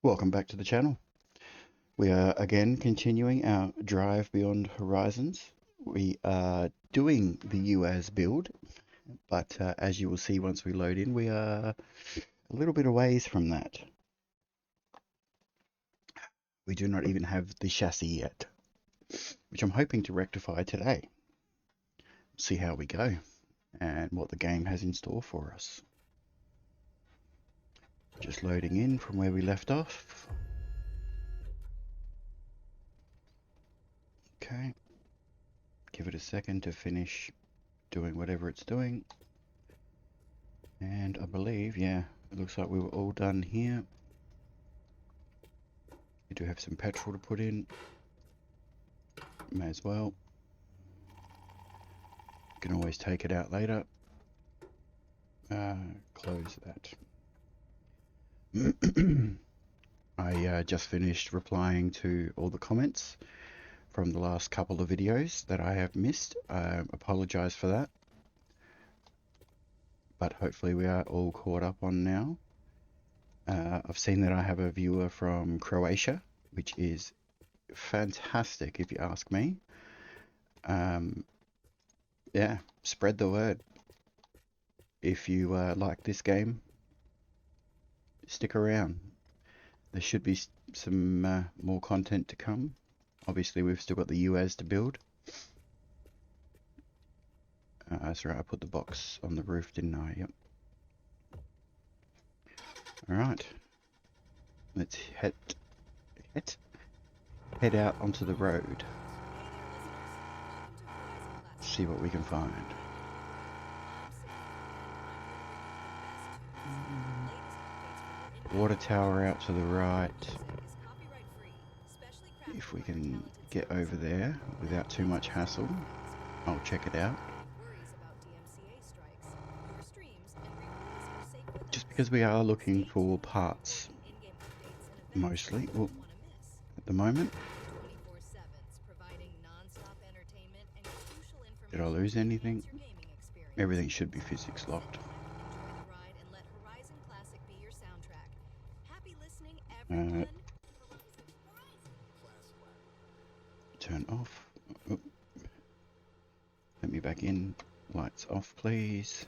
Welcome back to the channel. We are again continuing our drive beyond horizons. We are doing the UAZ build, but as you will see once we load in, we are a little bit away from that. We do not even have the chassis yet, which I'm hoping to rectify today. See how we go and what the game has in store for us. Just loading in from where we left off. Okay, give it a second to finish doing whatever it's doing. And I believe, yeah, it looks like we were all done here. We do have some petrol to put in. May as well. Can always take it out later. Close that. I just finished replying to all the comments from the last couple of videos that I have missed. I apologize for that. But hopefully we are all caught up on now. I've seen that I have a viewer from Croatia, which is fantastic if you ask me. Yeah, spread the word. If you like this game, stick around. There should be some more content to come. Obviously we've still got the UAZ to build. That's right, I put the box on the roof, didn't I? Yep. Alright. Let's head out onto the road. See what we can find. Water tower out to the right. If we can get over there without too much hassle, I'll check it out. Just because we are looking for parts, mostly, well, at the moment. Did I lose anything? Everything should be physics locked. Turn off. Oh. Let me back in. Lights off, please.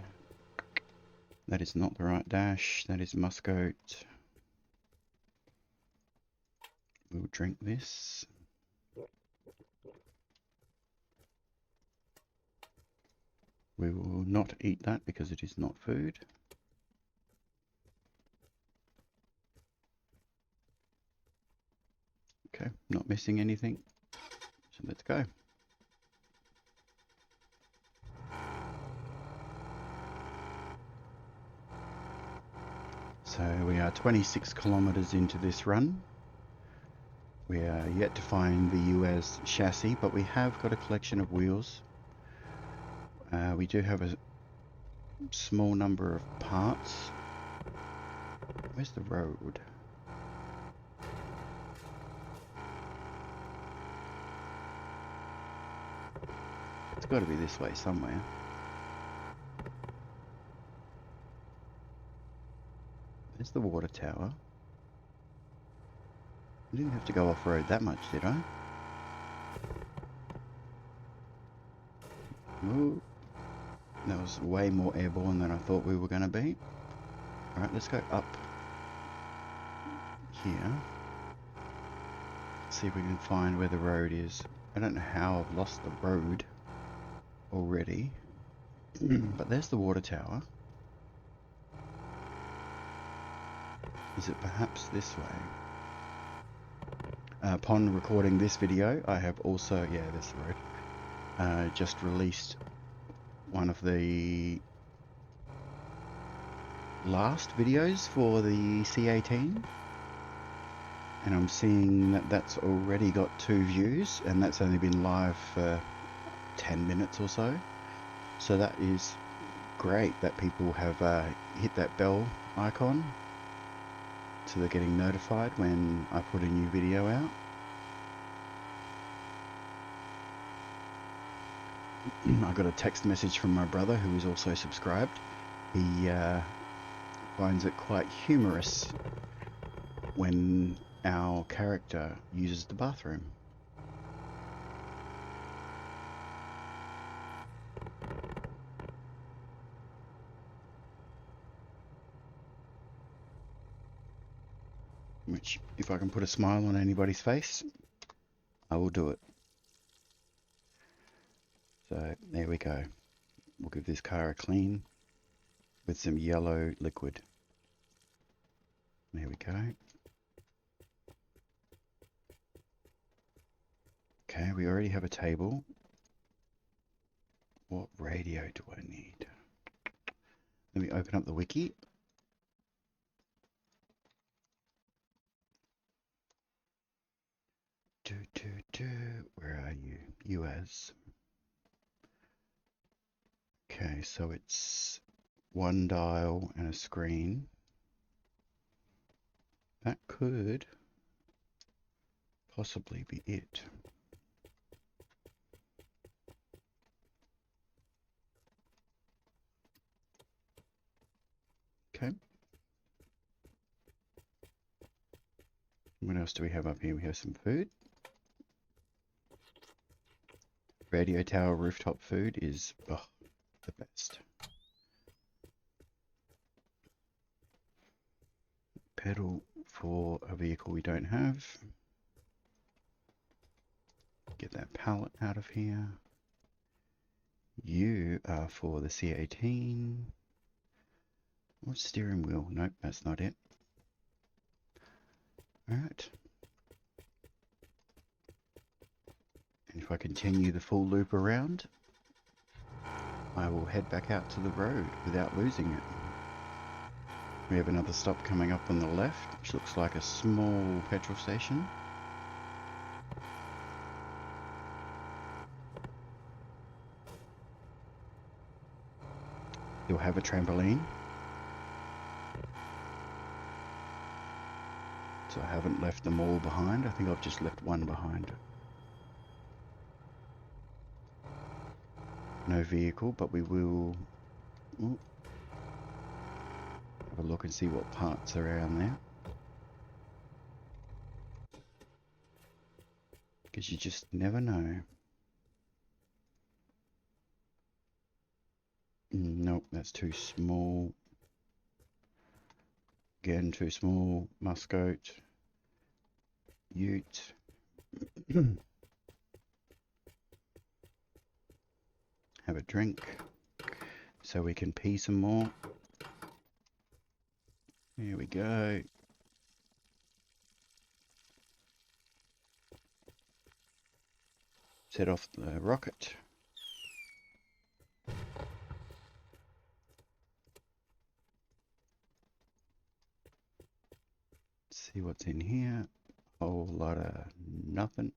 That is not the right dash. That is Muscoat. We'll drink this. We will not eat that because it is not food. Okay, not missing anything. So let's go. So we are 26 kilometers into this run. We are yet to find the UAZ chassis, but we have got a collection of wheels. We do have a small number of parts. Where's the road? It's got to be this way somewhere. There's the water tower. I didn't have to go off-road that much, did I? Ooh. That was way more airborne than I thought we were going to be. Alright, let's go up here. See if we can find where the road is. I don't know how I've lost the road already. But there's the water tower. Is it perhaps this way? Upon recording this video, I have also, yeah, there's the road, just released one of the last videos for the C18, and I'm seeing that that's already got 2 views, and that's only been live for 10 minutes or so. So that is great that people have hit that bell icon, so they're getting notified when I put a new video out. I got a text message from my brother, who is also subscribed. He finds it quite humorous when our character uses the bathroom. Which, if I can put a smile on anybody's face, I will do it. So there we go. We'll give this car a clean with some yellow liquid. There we go. Okay, we already have a table. What radio do I need? Let me open up the wiki. Where are you? UAZ. Okay, so it's one dial and a screen. That could possibly be it. Okay. What else do we have up here? We have some food. Radio tower rooftop food is the best. Pedal for a vehicle we don't have. Get that pallet out of here. You are for the C18. What steering wheel? Nope, that's not it. Alright. And if I continue the full loop around, I will head back out to the road without losing it. We have another stop coming up on the left, which looks like a small petrol station. You'll have a trampoline. So I haven't left them all behind. I think I've just left one behind. No vehicle, but we will have a look and see what parts are around there. Because you just never know. Nope, that's too small. Again, too small. Muscoat. Ute. Have a drink so we can pee some more. Here we go. Set off the rocket. See what's in here. Whole lot of nothing.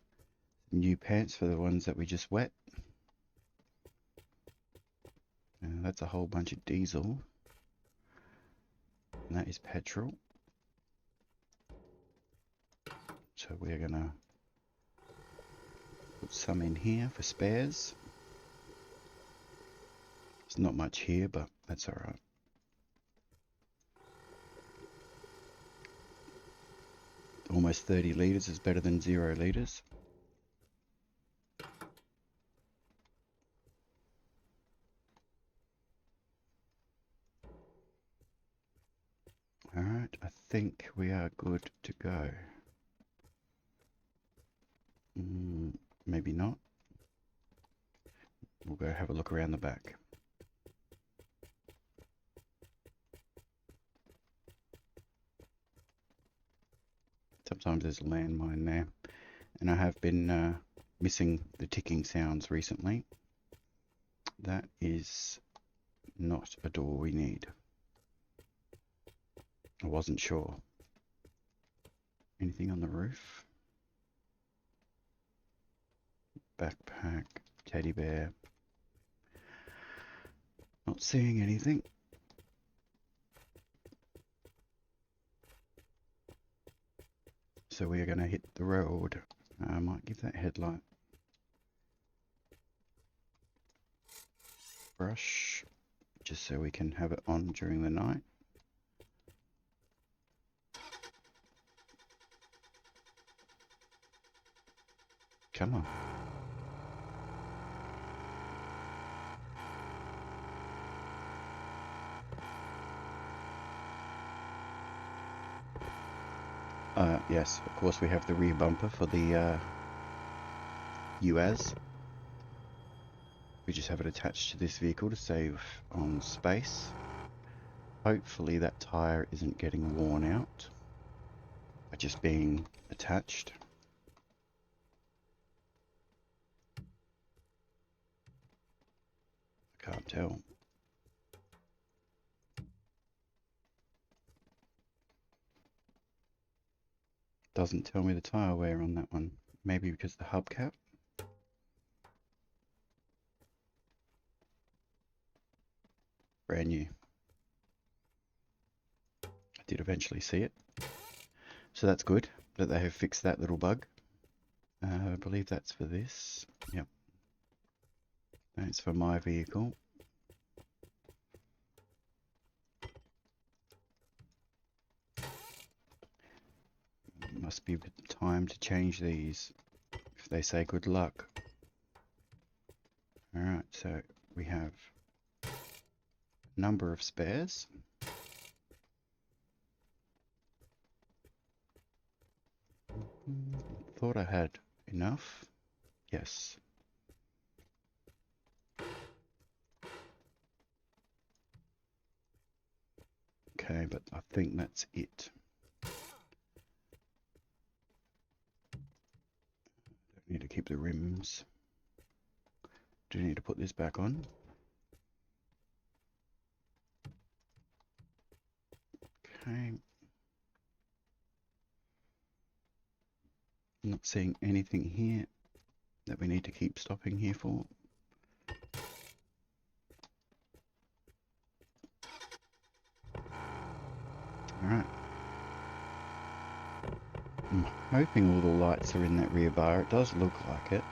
New pants for the ones that we just wet. That's a whole bunch of diesel. And that is petrol. So we're gonna put some in here for spares. There's not much here, but that's alright. Almost 30 litres is better than 0 litres. Alright, I think we are good to go. Maybe not. We'll go have a look around the back. Sometimes there's a landmine there. And I have been missing the ticking sounds recently. That is not a door we need. I wasn't sure. Anything on the roof? Backpack, teddy bear. Not seeing anything. So we are going to hit the road. I might give that headlight brush just so we can have it on during the night. Come on. Yes, of course we have the rear bumper for the UAZ. We just have it attached to this vehicle to save on space. Hopefully that tyre isn't getting worn out by just being attached. I can't tell. Doesn't tell me the tyre wear on that one. Maybe because the hubcap. Brand new. I did eventually see it. So that's good that they have fixed that little bug. I believe that's for this. Yep. That's for my vehicle. Must be time to change these if they say good luck. Alright, so we have a number of spares. Thought I had enough. Yes. Okay, but I think that's it. Don't need to keep the rims. Do need to put this back on. Okay. I'm not seeing anything here that we need to keep stopping here for. Alright. I'm hoping all the lights are in that rear bar. It does look like it.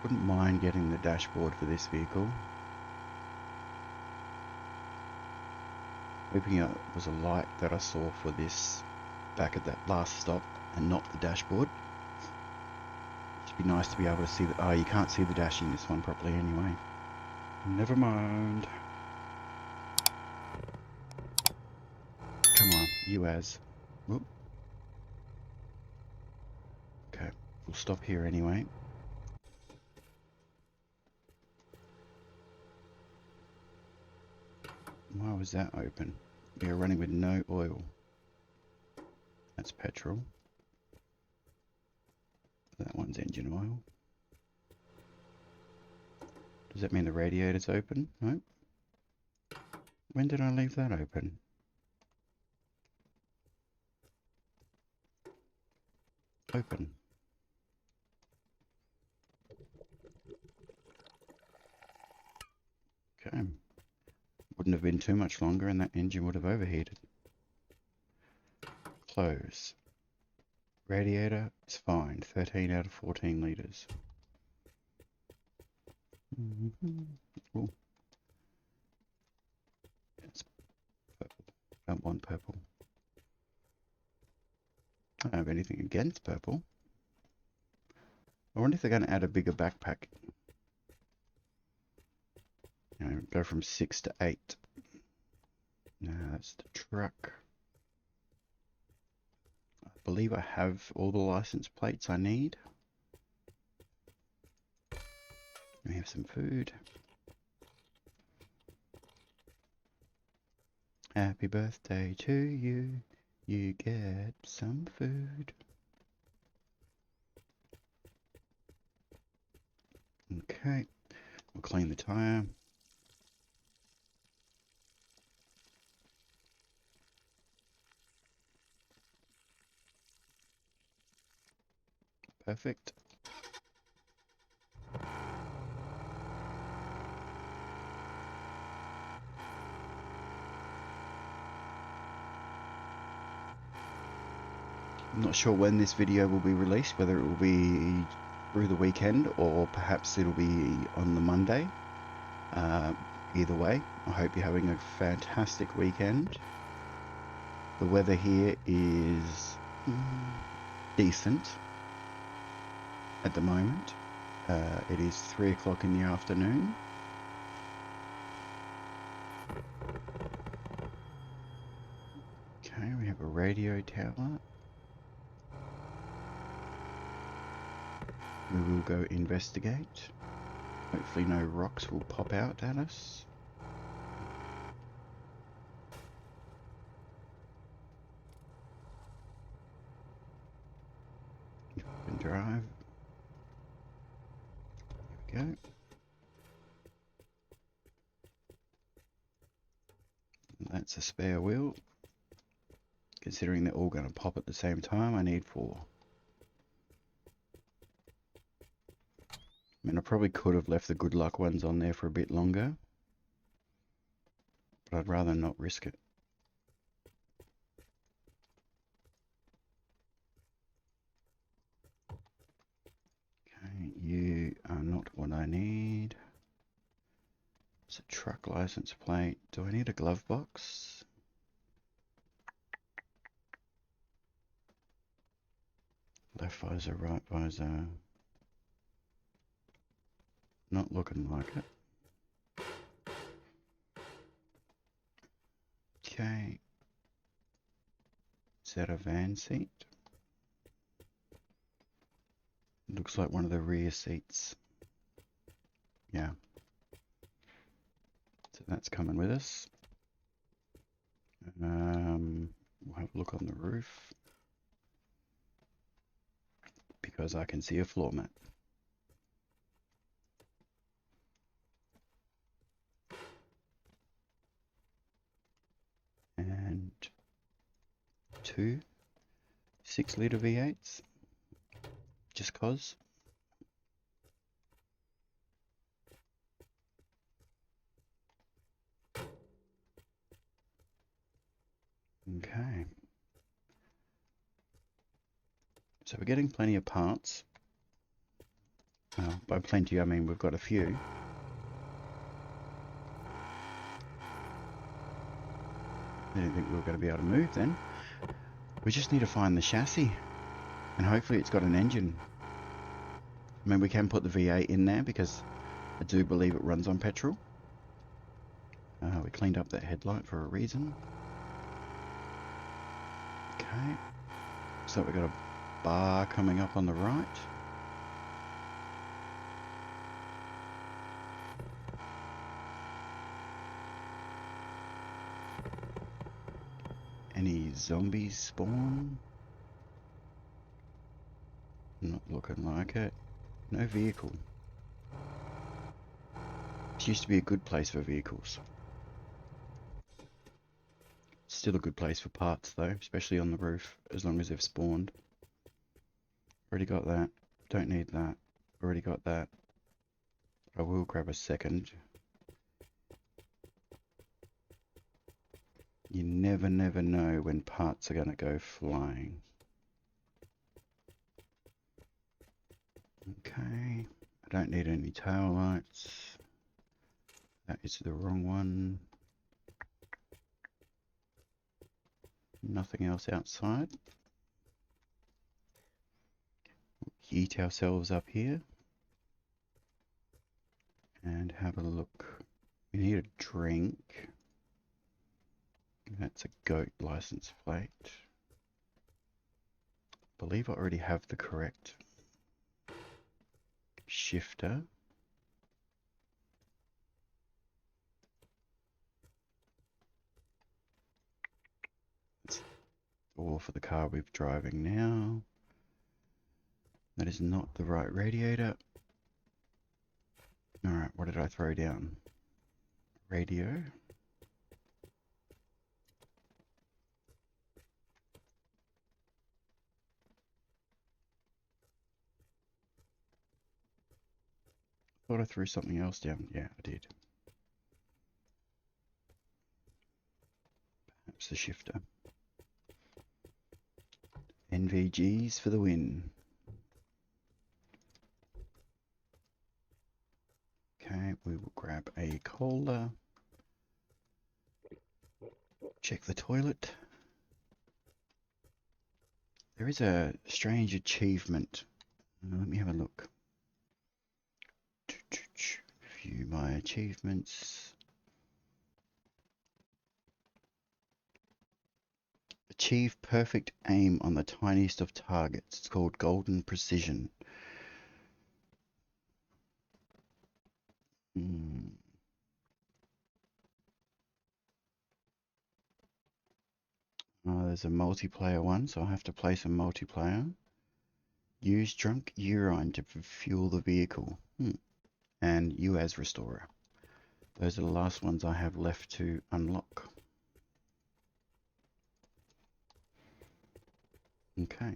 Wouldn't mind getting the dashboard for this vehicle. Hoping it was a light that I saw for this back at that last stop and not the dashboard. It'd be nice to be able to see the... Oh, you can't see the dash in this one properly anyway. Never mind. Come on, UAZ. Whoop. Okay, we'll stop here anyway. Why was that open? We are running with no oil. That's petrol. That one's engine oil. Does that mean the radiator's open? No. When did I leave that open? Open. Okay. Wouldn't have been too much longer and that engine would have overheated. Close. Radiator is fine. 13 out of 14 litres. Ooh. It's purple. Don't want purple. I don't have anything against purple. I wonder if they're going to add a bigger backpack. You know, go from 6 to 8. No, that's the truck. I believe I have all the license plates I need. We have some food. Happy birthday to you. You get some food. Okay, we'll clean the tire. Perfect. I'm not sure when this video will be released, whether it will be through the weekend or perhaps it'll be on the Monday. Either way, I hope you're having a fantastic weekend. The weather here is decent at the moment. It is 3 o'clock in the afternoon. Okay, we have a radio tower. We will go investigate. Hopefully no rocks will pop out at us. And drive. There we go. That's a spare wheel. Considering they're all going to pop at the same time, I need 4. I mean, I probably could have left the good luck ones on there for a bit longer, but I'd rather not risk it. Okay, you are not what I need. It's a truck license plate. Do I need a glove box? Left visor, right visor. Not looking like it. Okay. Is that a van seat? Looks like one of the rear seats. Yeah. So that's coming with us. We'll have a look on the roof. Because I can see a floor mat. And 2 6-litre V8s. Just cause. Okay. So we're getting plenty of parts. By plenty, I mean we've got a few. I didn't think we were going to be able to move then. We just need to find the chassis. And hopefully it's got an engine. I mean, we can put the V8 in there because I do believe it runs on petrol. We cleaned up that headlight for a reason. Okay. So we've got a bar coming up on the right. Any zombies spawn? Not looking like it. No vehicle. This used to be a good place for vehicles. Still a good place for parts though, especially on the roof, as long as they've spawned. Already got that. Don't need that. Already got that. I will grab a second. You never know when parts are going to go flying. Okay. I don't need any tail lights. That is the wrong one. Nothing else outside. Eat ourselves up here. And have a look. We need a drink. That's a goat license plate. I believe I already have the correct shifter. That's all for the car we're driving now. That is not the right radiator. Alright, what did I throw down? Radio. Thought I threw something else down. Yeah, I did. Perhaps the shifter. NVGs for the win. Okay, we will grab a cola. Check the toilet. There is a strange achievement. Let me have a look. View my achievements. Achieve perfect aim on the tiniest of targets. It's called Golden Precision. There's a multiplayer one, so I'll have to play some multiplayer. Use drunk urine to fuel the vehicle. And UAZ Restorer. Those are the last ones I have left to unlock. Okay.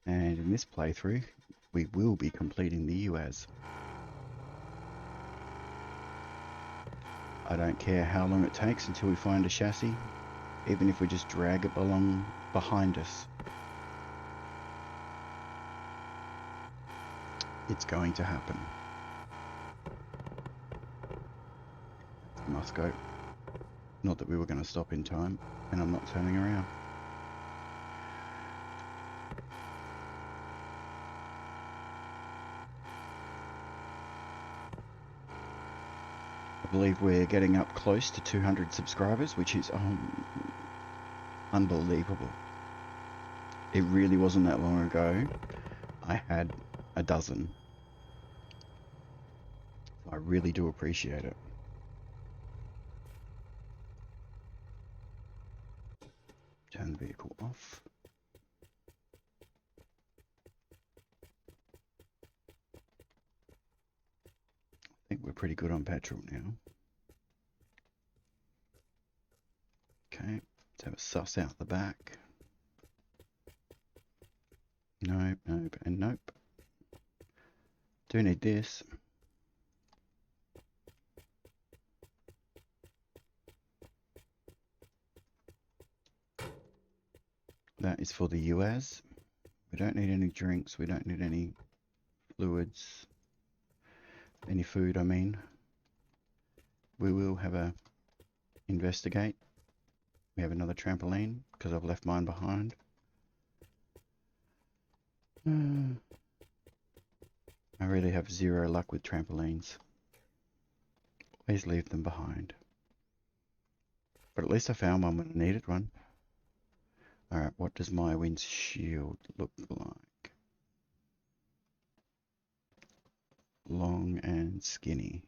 And in this playthrough, we will be completing the UAZ. I don't care how long it takes until we find a chassis, even if we just drag it along behind us. It's going to happen. Must go. Not that we were going to stop in time, and I'm not turning around. I believe we're getting up close to 200 subscribers, which is unbelievable. It really wasn't that long ago. I had a dozen. I really do appreciate it. Turn the vehicle off. I think we're pretty good on petrol now. Okay, let's have a suss out the back. Nope, nope, and nope. Do need this. That is for the UAZ. We don't need any drinks, we don't need any fluids. Any food, I mean. We will have a investigate. We have another trampoline, because I've left mine behind. I really have zero luck with trampolines. Always leave them behind. But at least I found one when I needed one. Alright, what does my windshield look like? Long and skinny.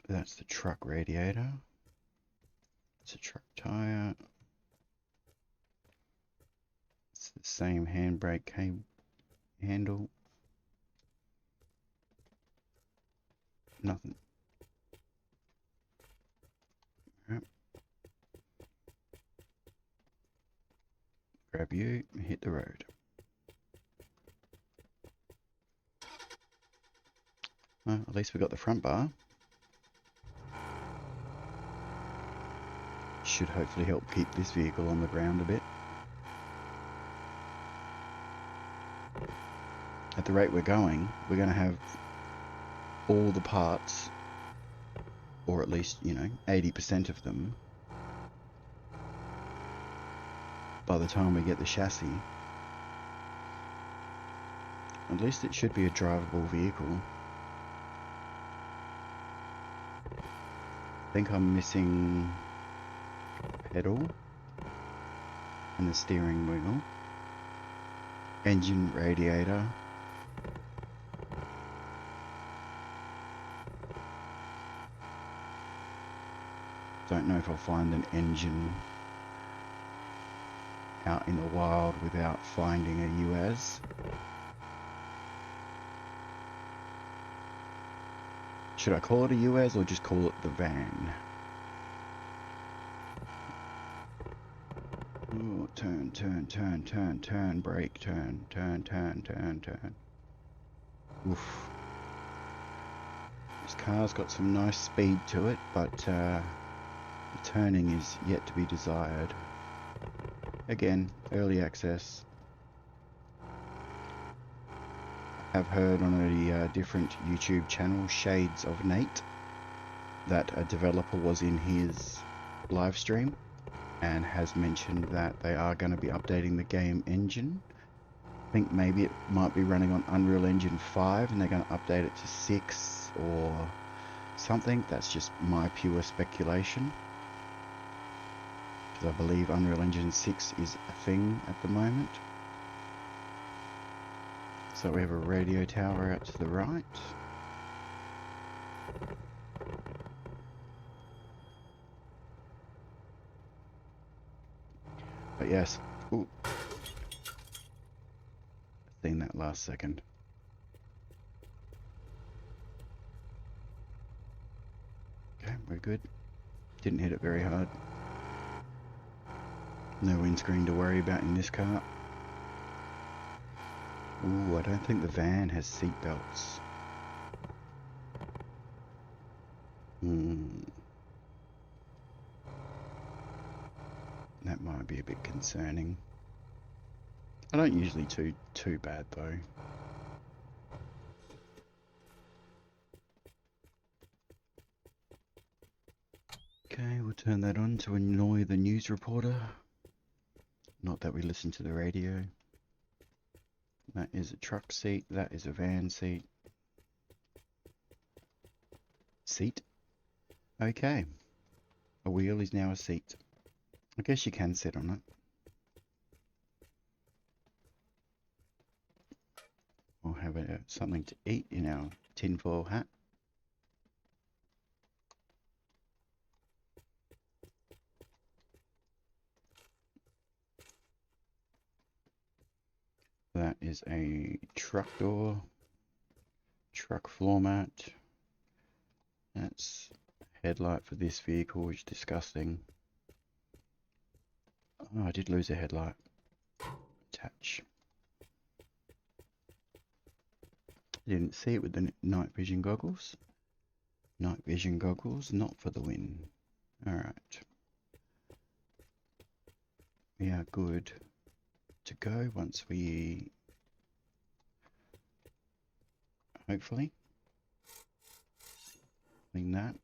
That's the truck radiator. It's a truck tire. It's the same handbrake handle. Nothing. Right. Grab you and hit the road. Well, at least we got the front bar. Should hopefully help keep this vehicle on the ground a bit. At the rate we're going, we're going to have all the parts, or at least, 80% of them, by the time we get the chassis. At least it should be a drivable vehicle. I think I'm missing a pedal and the steering wheel, engine radiator, don't know if I'll find an engine out in the wild without finding a UAZ. Should I call it a UAZ or just call it the van? Ooh, turn, turn, turn, turn, turn, brake, turn, turn, turn, turn, turn. Oof. This car's got some nice speed to it, but the turning is yet to be desired. Again, early access. I've heard on a different YouTube channel, Shades of Nate, that a developer was in his live stream and has mentioned that they are going to be updating the game engine. I think maybe it might be running on Unreal Engine 5 and they're going to update it to 6 or something. That's just my pure speculation, because I believe Unreal Engine 6 is a thing at the moment. So we have a radio tower out to the right. But yes, ooh, seen that last second. Okay, we're good. Didn't hit it very hard. No windscreen to worry about in this car. Ooh, I don't think the van has seat belts. That might be a bit concerning. I don't usually do too bad though. Okay, we'll turn that on to annoy the news reporter. Not that we listen to the radio. That is a truck seat. That is a van seat. Seat. Okay. A wheel is now a seat. I guess you can sit on it. We'll have something to eat in our tinfoil hat. That is a truck door, truck floor mat. That's headlight for this vehicle, which is disgusting. Oh, I did lose a headlight. Attach. Didn't see it with the night vision goggles. Night vision goggles, not for the win. Alright. We are good to go once we, hopefully, clean that.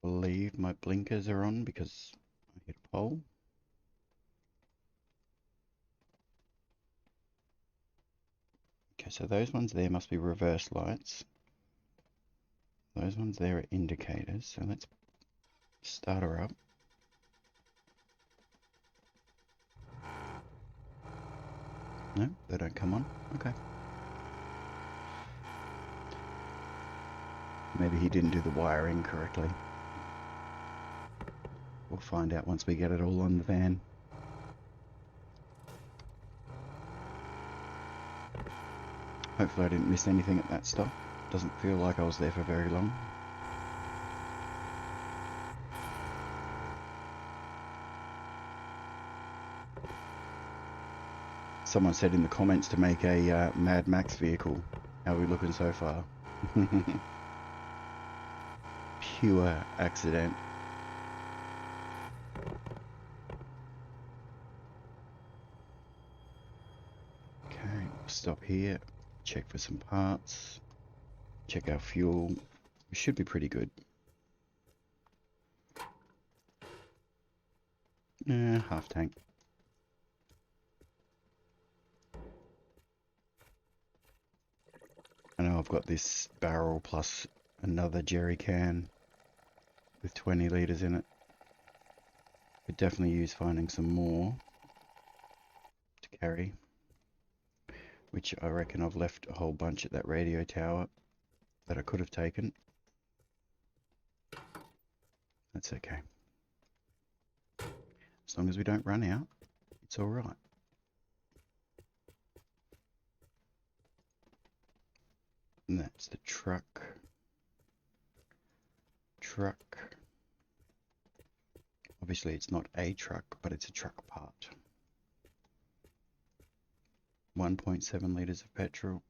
I believe my blinkers are on because I hit a pole. Okay, so those ones there must be reverse lights. Those ones there are indicators, so let's start her up. No, they don't come on. Okay. Maybe he didn't do the wiring correctly. We'll find out once we get it all on the van. Hopefully I didn't miss anything at that stop. Doesn't feel like I was there for very long. Someone said in the comments to make a Mad Max vehicle. How are we looking so far? Pure accident. Okay, stop here. Check for some parts. Check our fuel. We should be pretty good. Half tank. I know I've got this barrel plus another jerry can with 20 litres in it. Could definitely use finding some more to carry, which I reckon I've left a whole bunch at that radio tower that I could have taken. That's okay. As long as we don't run out, it's all right. And that's the truck. Obviously it's not a truck, but it's a truck part. 1.7 litres of petrol.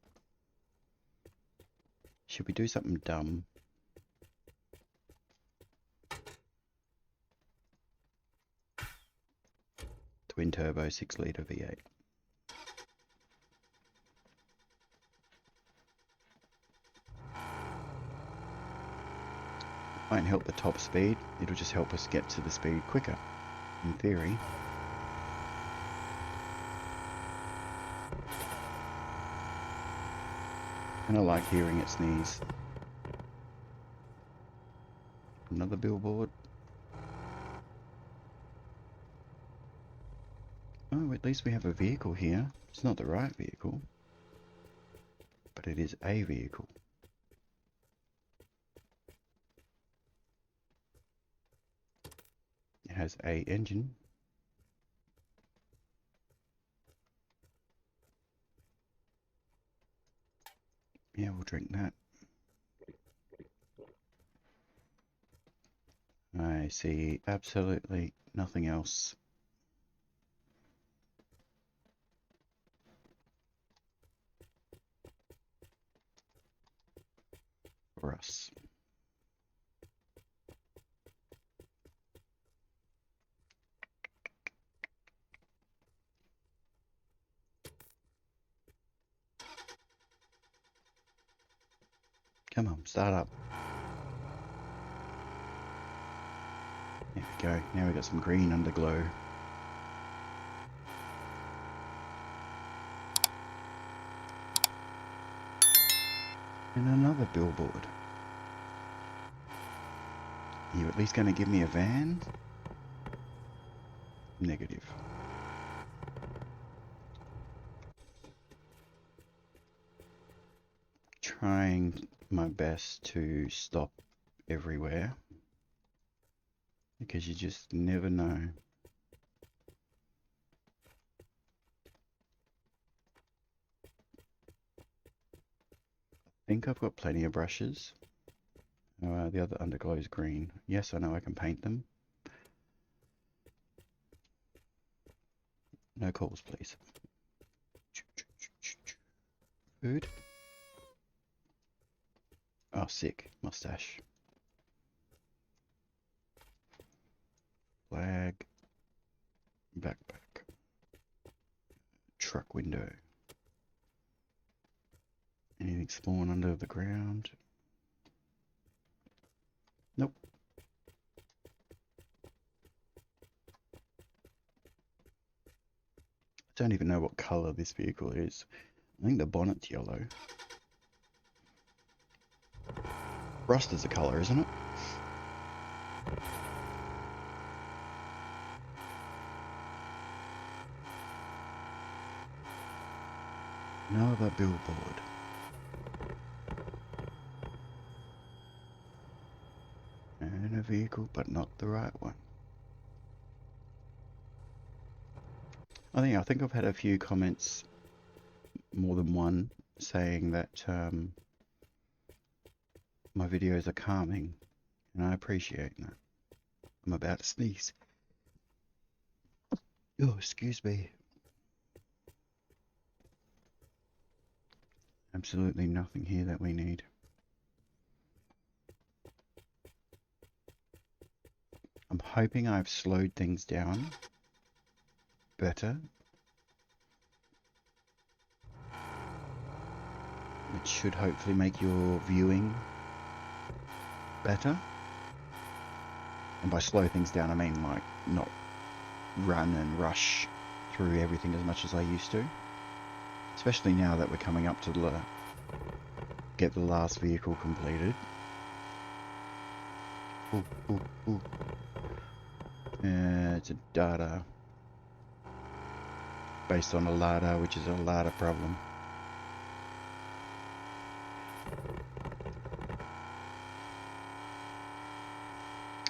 Should we do something dumb? Twin turbo 6 litre V8. Won't help the top speed, it'll just help us get to the speed quicker, in theory. And I like hearing it sneeze. Another billboard. Oh, at least we have a vehicle here. It's not the right vehicle, but it is a vehicle. It has a engine. Yeah, we'll drink that. I see absolutely nothing else. For us. Come on, start up. There we go. Now we got some green underglow. And another billboard. Are you at least going to give me a van? Negative. Trying my best to stop everywhere. Because you just never know. I think I've got plenty of brushes. The other underglow is green. Yes, I know I can paint them. No calls, please. Food. Oh, sick. Mustache. Flag. Backpack. Truck window. Anything spawn under the ground? Nope. I don't even know what colour this vehicle is. I think the bonnet's yellow. Rust is a colour, isn't it? Another billboard. And a vehicle, but not the right one. I think I've had a few comments, more than one, saying that my videos are calming, and I appreciate that. I'm about to sneeze. Oh, excuse me. Absolutely nothing here that we need. I'm hoping I've slowed things down better. It should hopefully make your viewing better. And by slow things down, I mean like not run and rush through everything as much as I used to. Especially now that we're coming up to get the last vehicle completed. Ooh, ooh, ooh. It's a data based on a LADA, which is a LADA problem.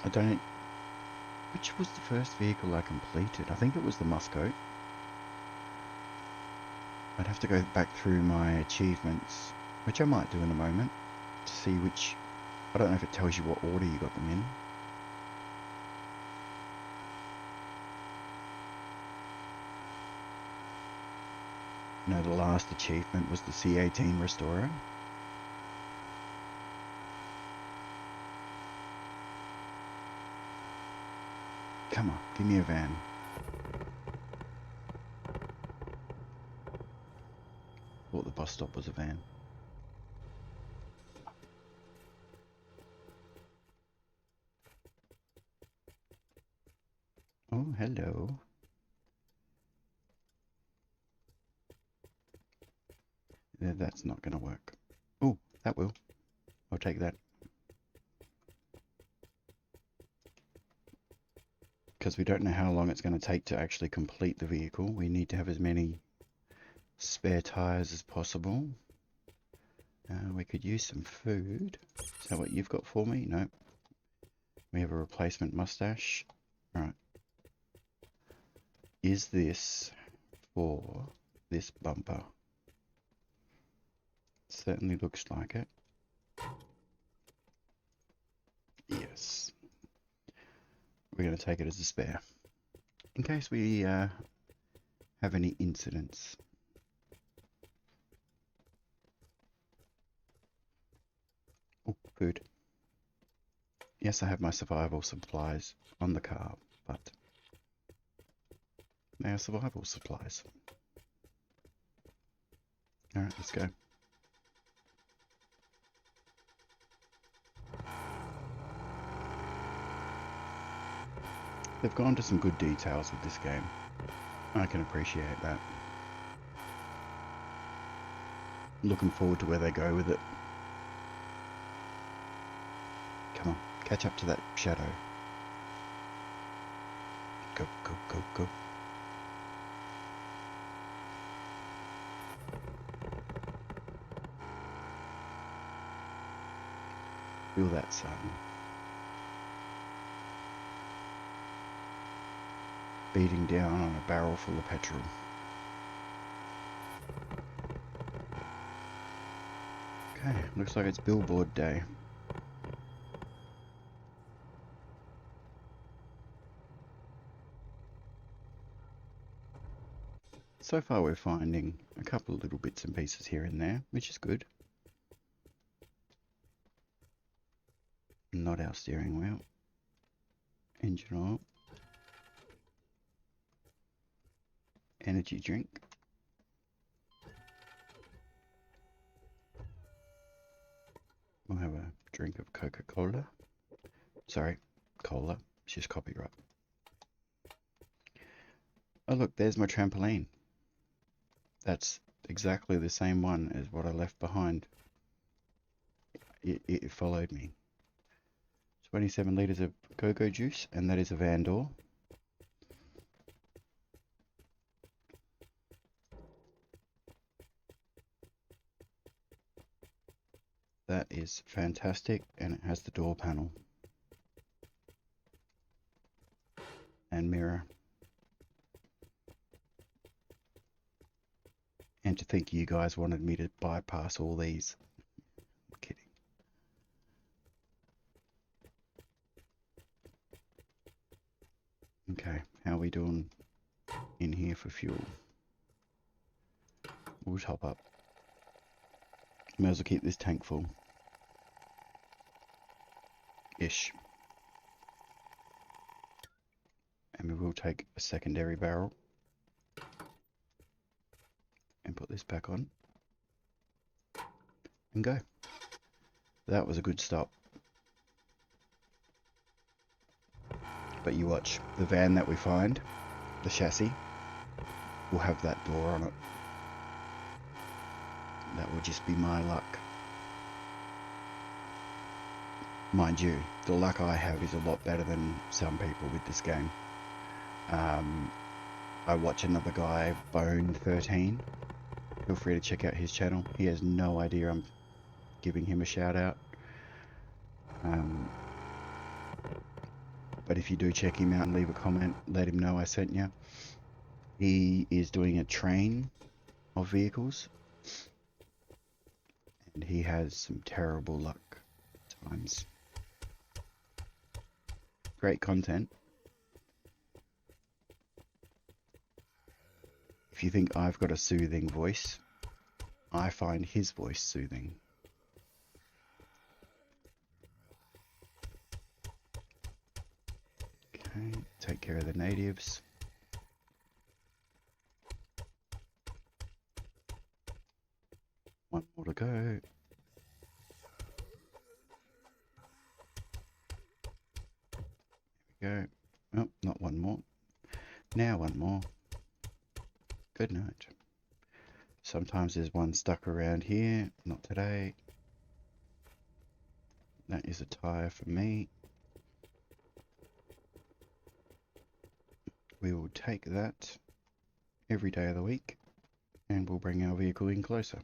I don't... Which was the first vehicle I completed? I think it was the Muscoat. I'd have to go back through my achievements, which I might do in a moment, to see which... I don't know if it tells you what order you got them in. No, the last achievement was the C18 Restorer. Come on, give me a van. Thought the bus stop was a van. hello. That's not going to work. Oh, that will. I'll take that. Because we don't know how long it's going to take to actually complete the vehicle. We need to have as many spare tires as possible. We could use some food. Is that what you've got for me? No. We have a replacement mustache. Right. Is this for this bumper? Certainly looks like it. Yes. We're going to take it as a spare. In case we have any incidents. Oh, food. Yes, I have my survival supplies on the car, but they are survival supplies. Alright, let's go. They've gone to some good details with this game. I can appreciate that. Looking forward to where they go with it. Come on, catch up to that shadow. Go, go, go, go. Feel that sun. Beating down on a barrel full of petrol. Okay, looks like it's billboard day. So far we're finding a couple of little bits and pieces here and there, which is good. Not our steering wheel. Engine oil. Energy drink. We'll have a drink of Coca-Cola. Sorry, cola. It's just copyright. Oh look, there's my trampoline. That's exactly the same one as what I left behind. It followed me. 27 litres of cocoa juice, and that is a van door. That is fantastic, and it has the door panel and mirror. And to think you guys wanted me to bypass all these. I'm kidding. Okay, how are we doing in here for fuel? We'll top up. May as well keep this tank full. Ish. And we will take a secondary barrel and put this back on and go. That was a good stop. But you watch, the van that we find, the chassis, will have that door on it. That will just be my luck. Mind you, the luck I have is a lot better than some people with this game. I watch another guy, Bone13. Feel free to check out his channel. He has no idea I'm giving him a shout out. But if you do check him out and leave a comment, let him know I sent you. He is doing a train of vehicles. And he has some terrible luck at times. Great content. If you think I've got a soothing voice, I find his voice soothing. Okay, take care of the natives. One more to go. There we go. Oh, not one more. Now one more. Good night. Sometimes there's one stuck around here. Not today. That is a tyre for me. We will take that every day of the week and we'll bring our vehicle in closer.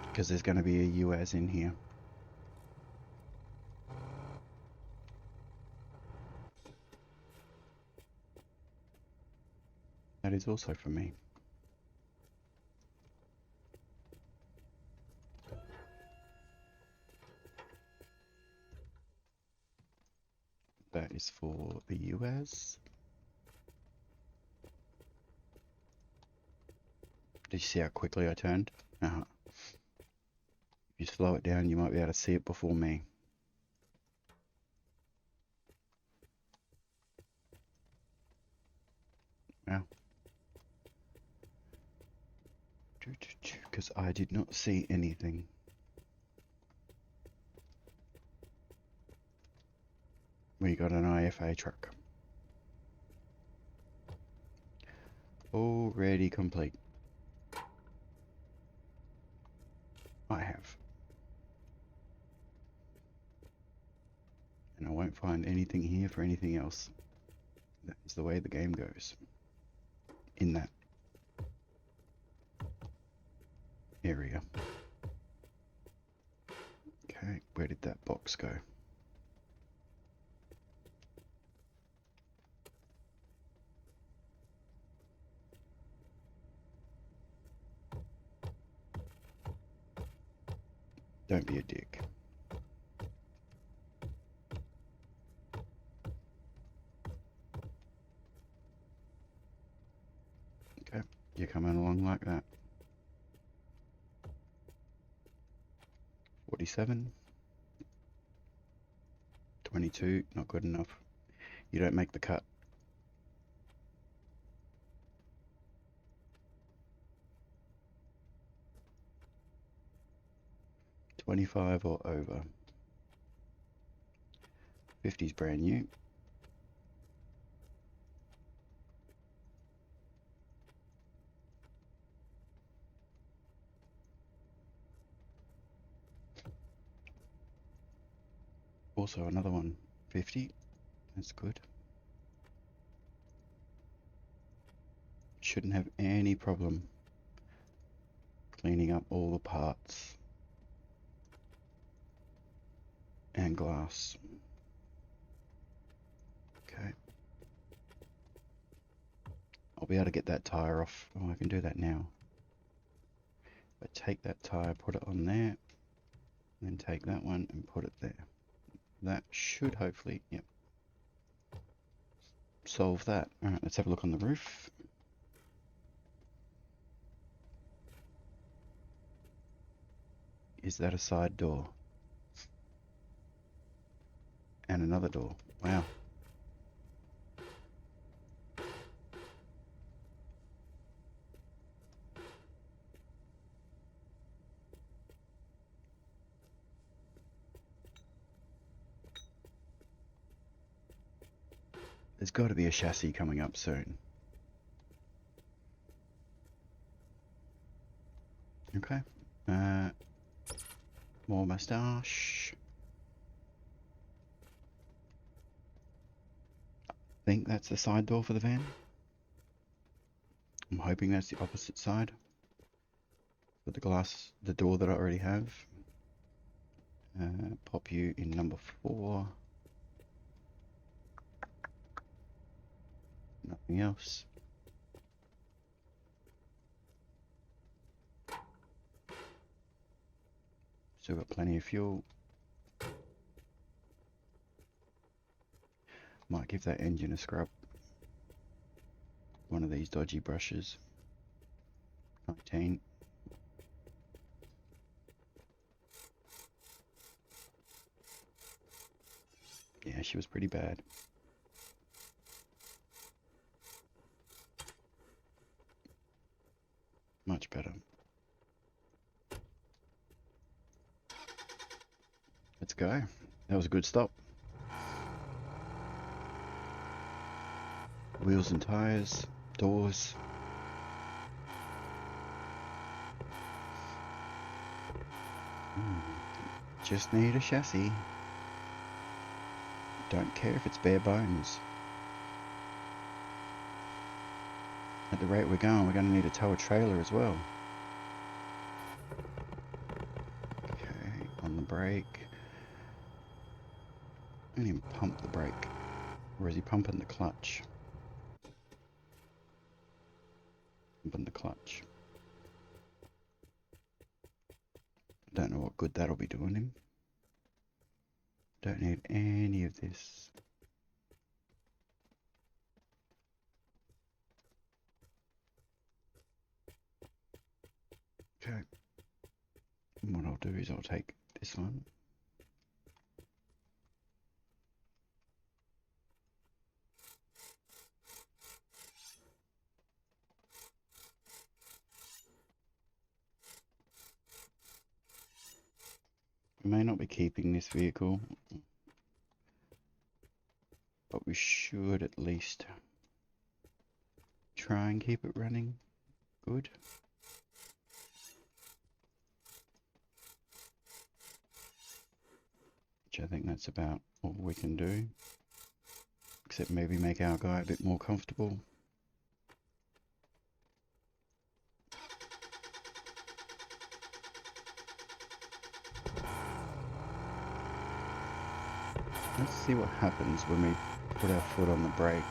Because there's going to be a UAZ in here. That is also for me. That is for the UAZ. Did you see how quickly I turned? If you slow it down, you might be able to see it before me. Wow. Because I did not see anything. We got an IFA truck. Already complete. I have. And I won't find anything here for anything else. That is the way the game goes. In that area. Okay, where did that box go? Don't be a dick. Okay, you're coming along like that. 47. 22, not good enough. You don't make the cut. 25 or over. 50's brand new. Also another one, 50. That's good. Shouldn't have any problem cleaning up all the parts and glass. Okay. I'll be able to get that tire off. Oh, I can do that now. But take that tire, put it on there, then take that one and put it there. That should hopefully, yep, solve that. Alright, let's have a look on the roof. Is that a side door? And another door. Wow. There's got to be a chassis coming up soon. Okay. More mustache. I think that's the side door for the van. I'm hoping that's the opposite side. For the glass, the door that I already have. Pop you in number 4. Nothing else. Still got plenty of fuel. Might give that engine a scrub. One of these dodgy brushes. 19. Yeah, she was pretty bad. Much better. Let's go. That was a good stop. Wheels and tires, doors. Just need a chassis. Don't care if it's bare bones. At the rate we're going to need to tow a trailer as well. Okay, on the brake. I didn't even pump the brake. Or is he pumping the clutch? Pumping the clutch. Don't know what good that'll be doing him. Don't need any of this. Okay. And what I'll do is I'll take this one. We may not be keeping this vehicle, but we should at least try and keep it running good. Which I think that's about all we can do. Except maybe make our guy a bit more comfortable. Let's see what happens when we put our foot on the brake.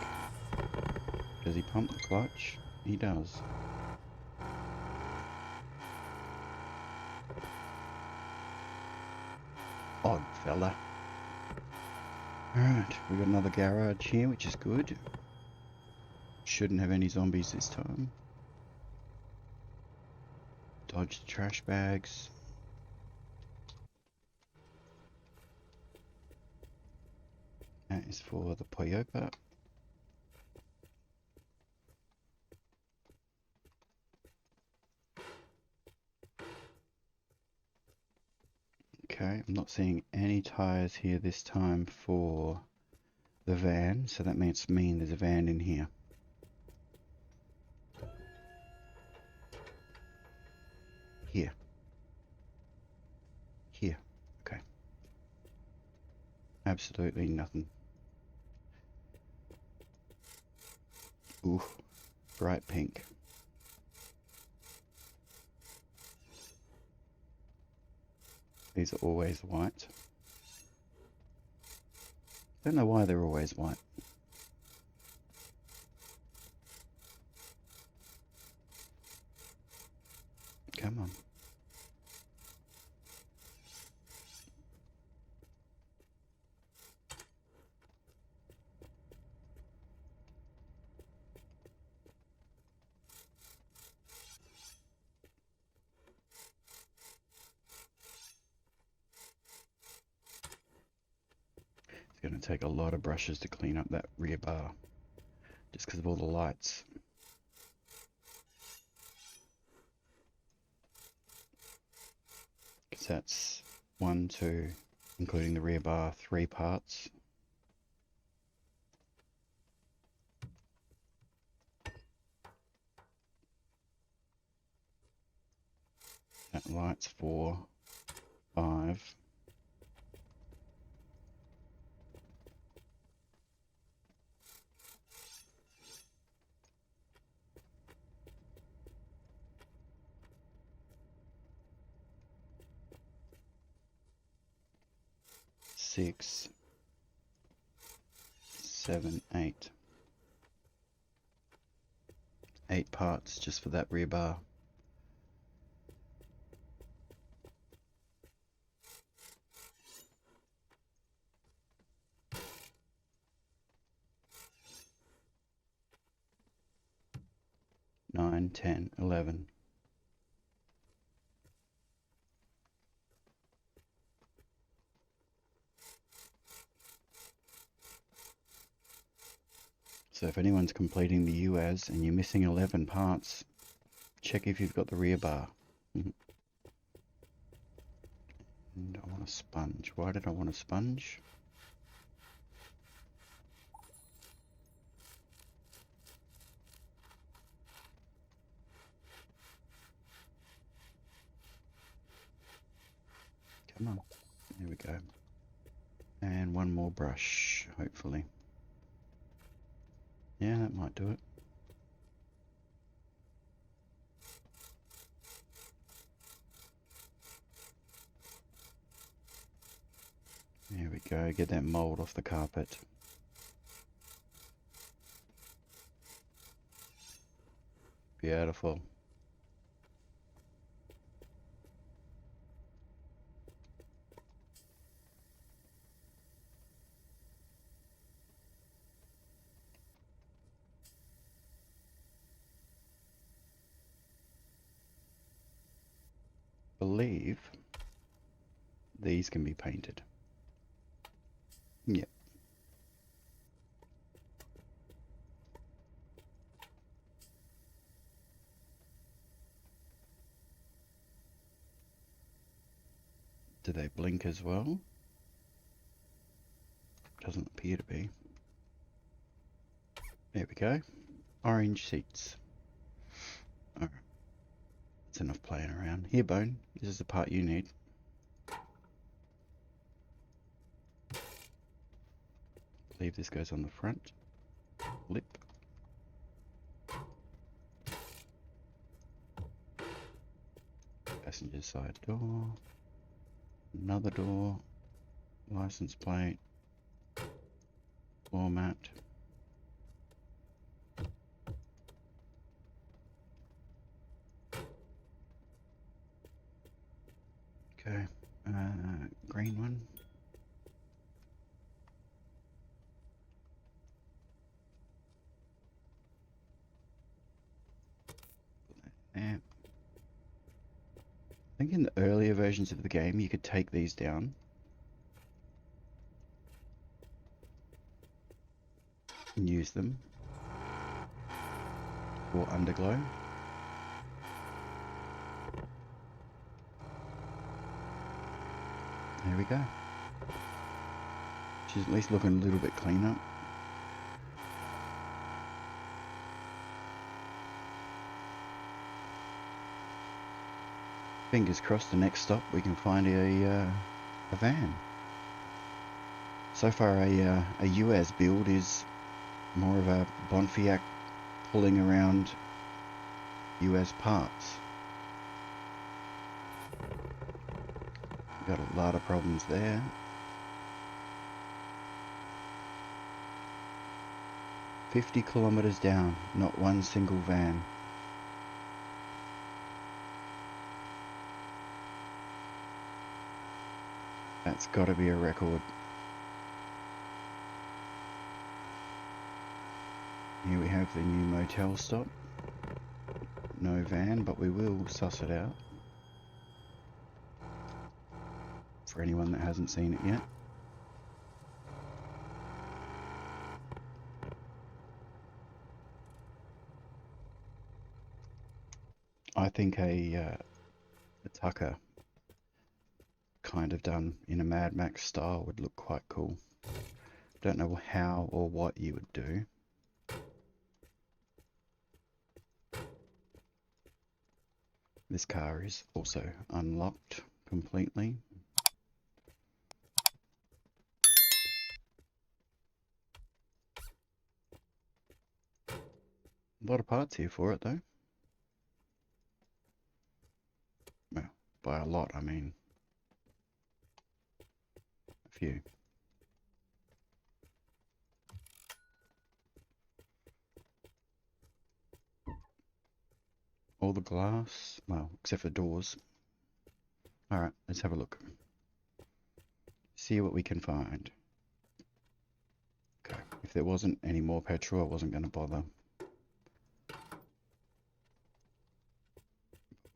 Does he pump the clutch? He does. Odd fella. Alright, we got another garage here, which is good. Shouldn't have any zombies this time. Dodge the trash bags. That is for the Toyota. Okay, I'm not seeing any tyres here this time for the van, so that means there's a van in here. Here. Here. Okay. Absolutely nothing. Ooh, bright pink. These are always white. Don't know why they're always white. Come on. It's going to take a lot of brushes to clean up that rear bar, just because of all the lights. Because that's 1, 2, including the rear bar, 3 parts. That light's 4, 5. Six, 7, 8. 8 parts just for that rear bar. Nine, 10, 11. So if anyone's completing the UAZ and you're missing 11 parts, check if you've got the rear bar. And I want a sponge. Why did I want a sponge? Come on. There we go. And one more brush, hopefully. Yeah, that might do it. There we go. Get that mold off the carpet. Beautiful. Believe these can be painted. Yep. Do they blink as well? Doesn't appear to be. There we go. Orange seats. Alright. That's enough playing around. Here, Bone. This is the part you need. I believe this goes on the front. Lip. Passenger side door. Another door. License plate. Floor mat. Okay. Green one. There. I think in the earlier versions of the game you could take these down and use them for underglow. There we go. She's at least looking a little bit cleaner. Fingers crossed the next stop we can find a van. So far a UAZ build is more of a Bonfiac pulling around UAZ parts. Got a lot of problems there. "50 kilometers down, not one single van." That's got to be a record. Here we have the new motel stop. No van, but we will suss it out for anyone that hasn't seen it yet. I think a Tucker kind of done in a Mad Max style would look quite cool. Don't know how or what you would do. This car is also unlocked completely. A lot of parts here for it though. Well, by a lot I mean a few. All the glass, well, except for doors. Alright, let's have a look. See what we can find. Okay, if there wasn't any more petrol, I wasn't going to bother.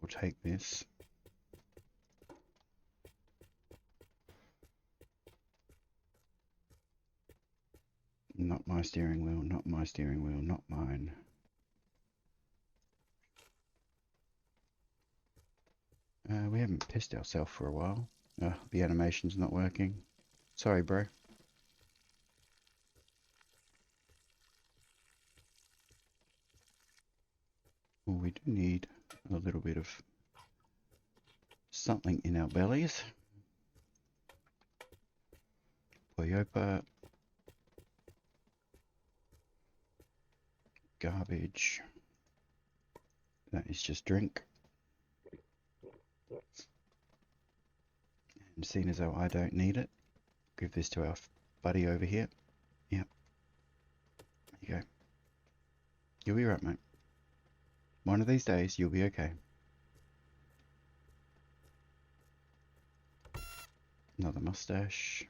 We'll take this. Not my steering wheel, not my steering wheel, not mine. We haven't pissed ourselves for a while. The animation's not working. Sorry, bro. Well, we do need a little bit of something in our bellies. Iopa. Garbage. That is just drink. And seeing as though I don't need it, give this to our buddy over here. Yep. There you go. You'll be right, mate. One of these days, you'll be okay. Another mustache.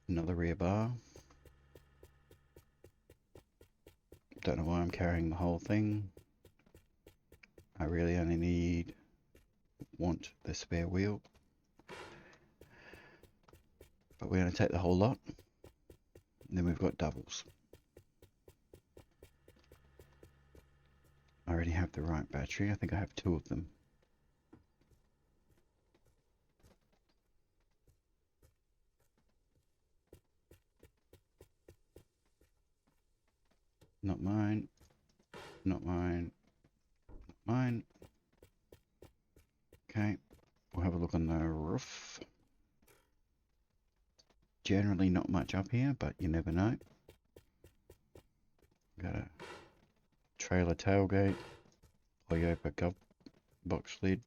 Another rear bar. Don't know why I'm carrying the whole thing. I really only want the spare wheel. But we're going to take the whole lot. And then we've got doubles. I already have the right battery. I think I have 2 of them. Not mine. Not mine. Not mine. Okay. We'll have a look on the roof. Generally not much up here, but you never know. Got a trailer tailgate. Iopa gov box lid.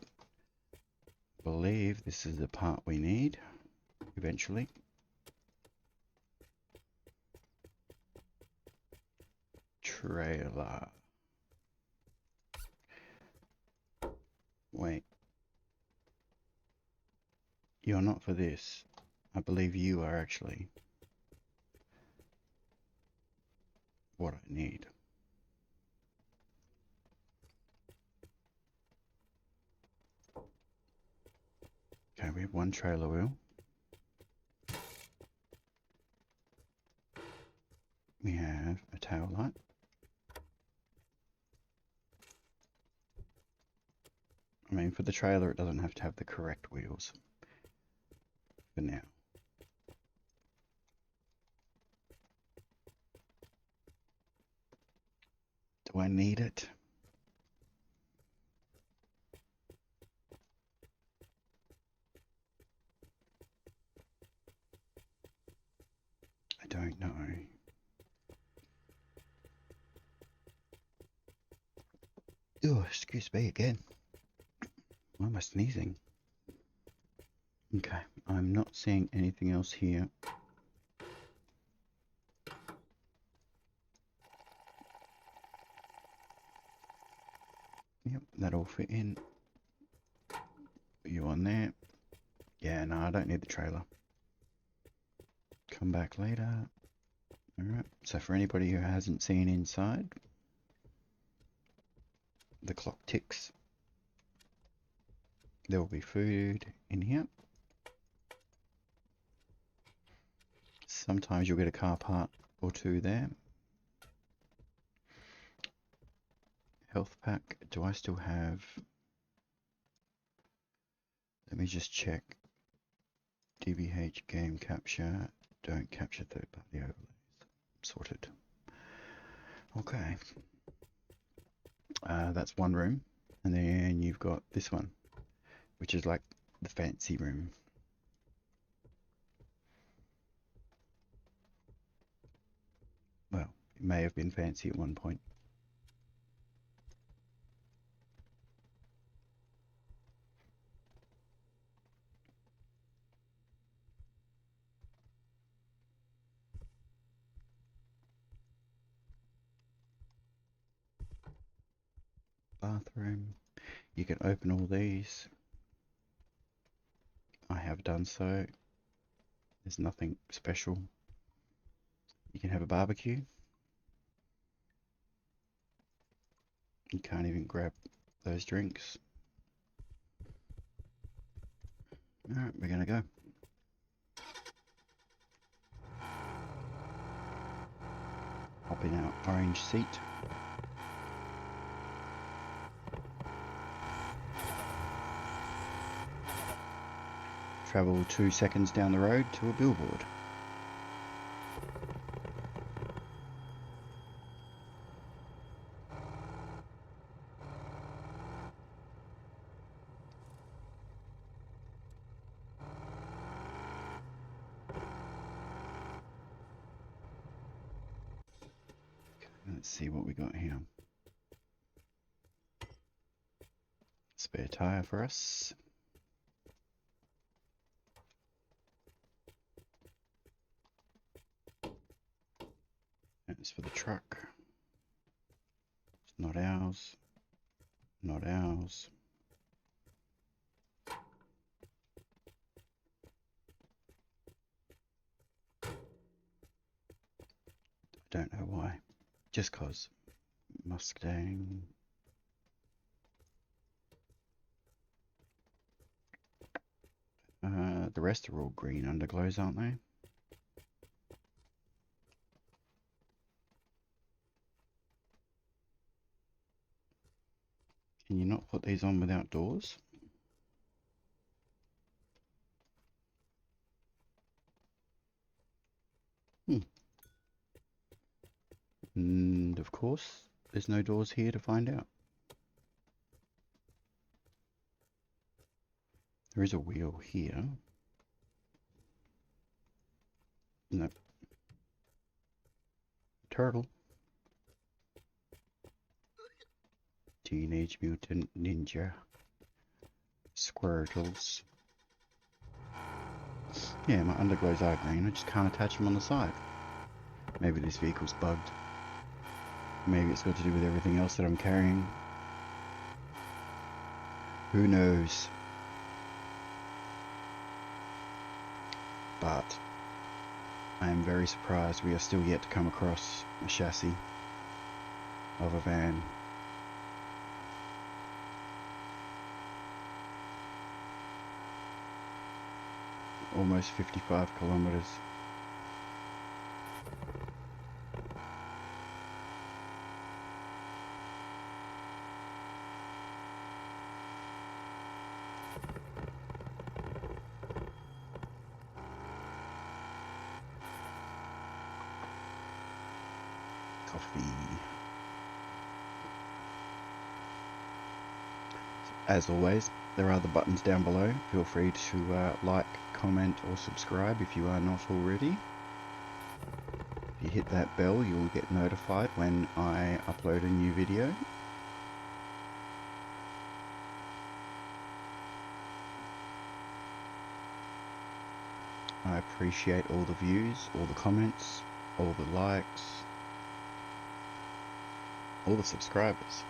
Believe this is the part we need eventually. Trailer. Wait. You're not for this. I believe you are actually what I need. Okay, we have 1 trailer wheel. We have a tail light. I mean, for the trailer, it doesn't have to have the correct wheels. For now. Do I need it? I don't know. Oh, excuse me again. Why am I sneezing? Okay, I'm not seeing anything else here. Yep, that'll fit in. Put you on there. Yeah, no, I don't need the trailer. Come back later. Alright, so for anybody who hasn't seen inside, the clock ticks. There will be food in here. Sometimes you'll get a car part or 2 there. Health pack. Do I still have... Let me just check. DBH game capture. Don't capture third-party overlays. Sorted. Okay. That's 1 room. And then you've got this one, which is like the fancy room. Well, it may have been fancy at one point. Bathroom. You can open all these. I have done so. There's nothing special. You can have a barbecue. You can't even grab those drinks. Alright, we're gonna go. Hop in our orange seat. Travel 2 seconds down the road to a billboard. Let's see what we got here. Spare tire for us. That's for the truck. It's not ours. Not ours. I don't know why. Just cause. Mustang. The rest are all green underglows, aren't they? Can you not put these on without doors? And of course, there's no doors here to find out. There is a wheel here. Nope. Turtle. Teenage Mutant Ninja. Squirtles. Yeah, my underglows are green. I just can't attach them on the side. Maybe this vehicle's bugged. Maybe it's got to do with everything else that I'm carrying. Who knows? But I am very surprised we are still yet to come across a chassis of a van. Almost 55 kilometers. Coffee. As always, there are the buttons down below. Feel free to like, comment or subscribe if you are not already. If you hit that bell, you'll get notified when I upload a new video. I appreciate all the views, all the comments, all the likes, all the subscribers.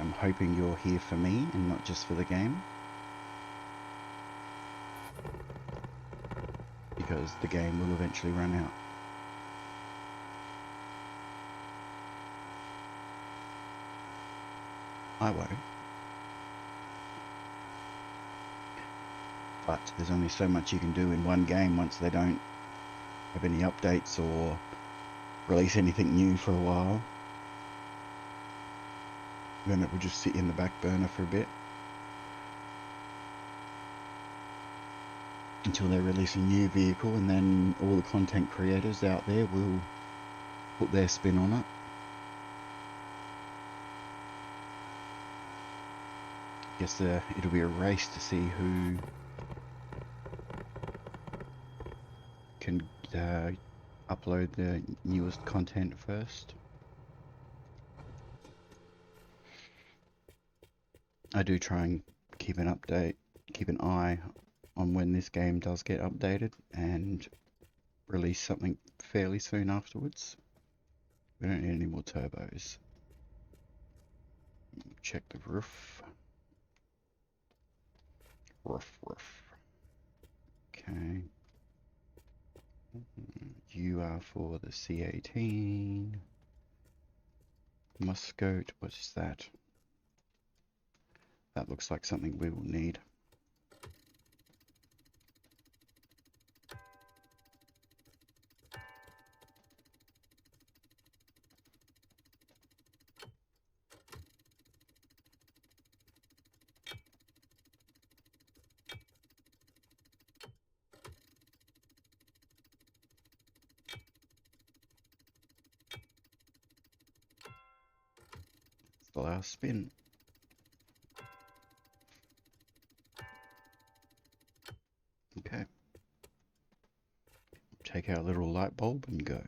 I'm hoping you're here for me and not just for the game, because the game will eventually run out. I won't. But there's only so much you can do in one game once they don't have any updates or release anything new for a while. Then it will just sit in the back burner for a bit until they release a new vehicle, and then all the content creators out there will put their spin on it. Guess it'll be a race to see who can upload the newest content first. I do try and keep an eye on when this game does get updated and release something fairly soon afterwards. We don't need any more turbos. Check the roof. Roof. Okay. You are for the C18. Muscoat, what is that? That looks like something we will need. It's the last spin. Okay. take our little light bulb and go.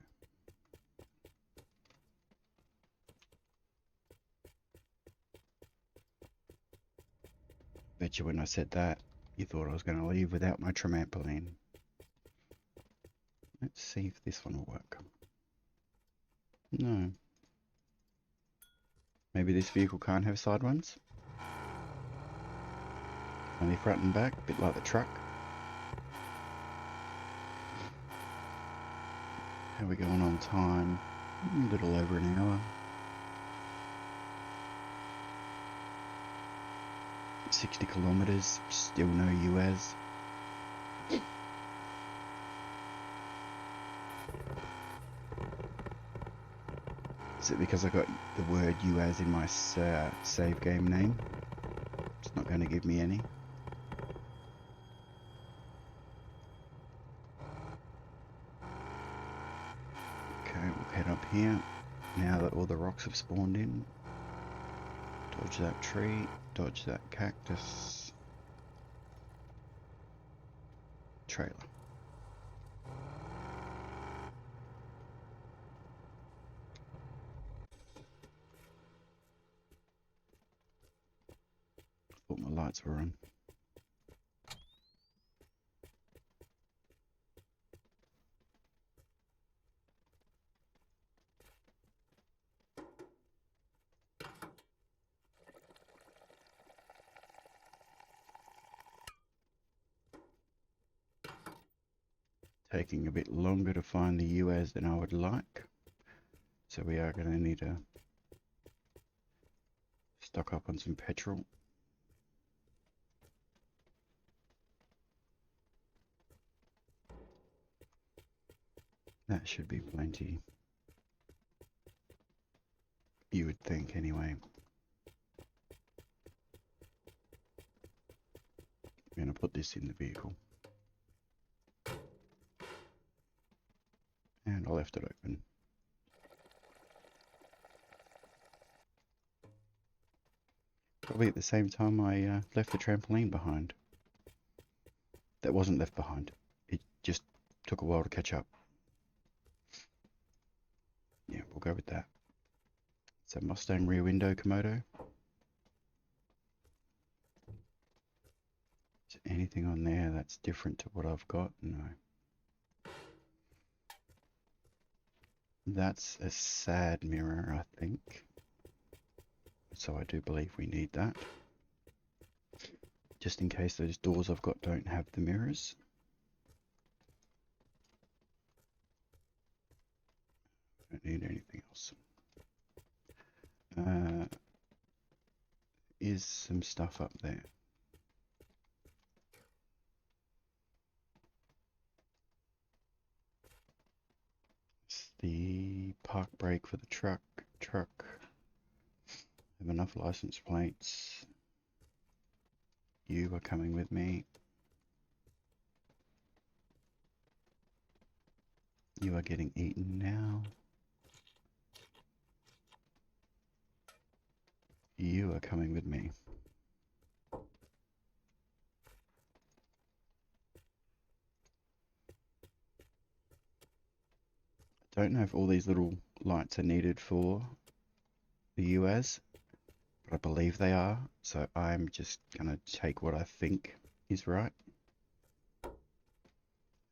Bet you when I said that, you thought I was going to leave without my trampoline. Let's see if this one will work. No. Maybe this vehicle can't have side ones? Only front and back, a bit like the truck. How are we going on time? A little over an hour. 60 kilometers, still no UAZ. Is it because I got the word UAZ in my save game name? It's not going to give me any. Okay, we'll head up here. Now that all the rocks have spawned in. Dodge that tree, dodge that cactus. Trailer. Thought my lights were on. Taking a bit longer to find the UAZ than I would like. So we are going to need to stock up on some petrol. That should be plenty. You would think anyway. I'm going to put this in the vehicle. And I left it open. Probably at the same time I left the trampoline behind. That wasn't left behind. It just took a while to catch up. Yeah, we'll go with that. It's a Mustang rear window Komodo. Is there anything on there that's different to what I've got? No. That's a sad mirror, I think. So I do believe we need that. Just in case those doors I've got don't have the mirrors. Don't need anything else. Is some stuff up there. It's the park brake for the truck. Have enough license plates. You are coming with me. You are getting eaten now. You are coming with me. I don't know if all these little lights are needed for the UAZ, but I believe they are, so I'm just gonna take what I think is right.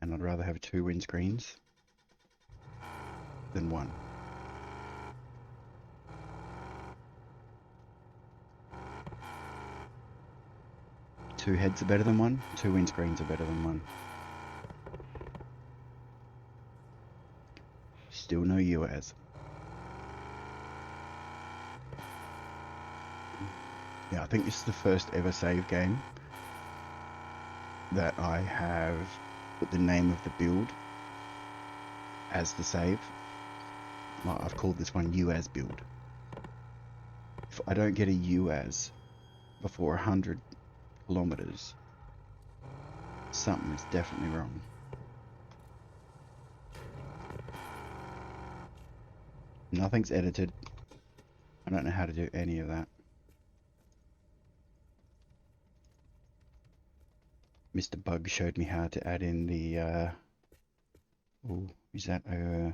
And I'd rather have 2 windscreens than 1. Two heads are better than 1, 2 windscreens are better than 1. Still no UAZ. Yeah, I think this is the first ever save game that I have put the name of the build as the save. I've called this one UAZ build. If I don't get a UAZ before 100 kilometers, something is definitely wrong. Nothing's edited. I don't know how to do any of that. Mr. Bug showed me how to add in the Oh, is that a...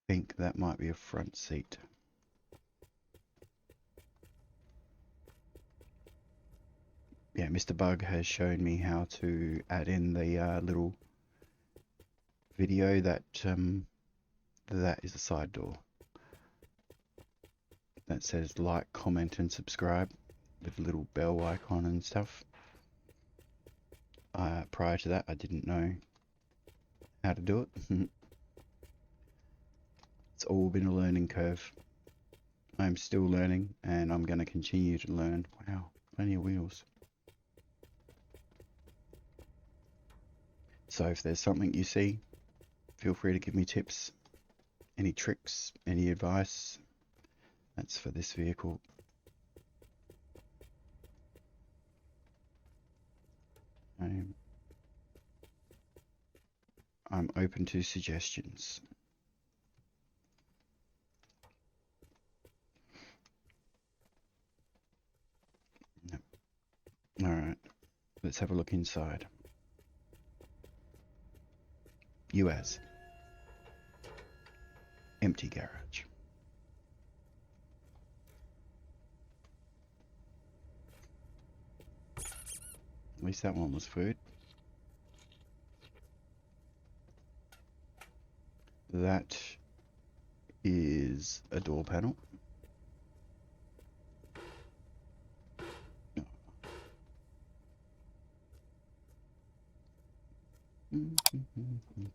I think that might be a front seat. Yeah, Mr. Bug has shown me how to add in the little video that that is the side door. That says like, comment and subscribe with a little bell icon and stuff. Prior to that, I didn't know how to do it. It's all been a learning curve. I'm still learning and I'm going to continue to learn. Wow, plenty of wheels. So if there's something you see, feel free to give me tips, any tricks, any advice. That's for this vehicle. I'm open to suggestions. Yep. Alright, let's have a look inside. UAZ. Empty garage. At least that one was food. That is a door panel.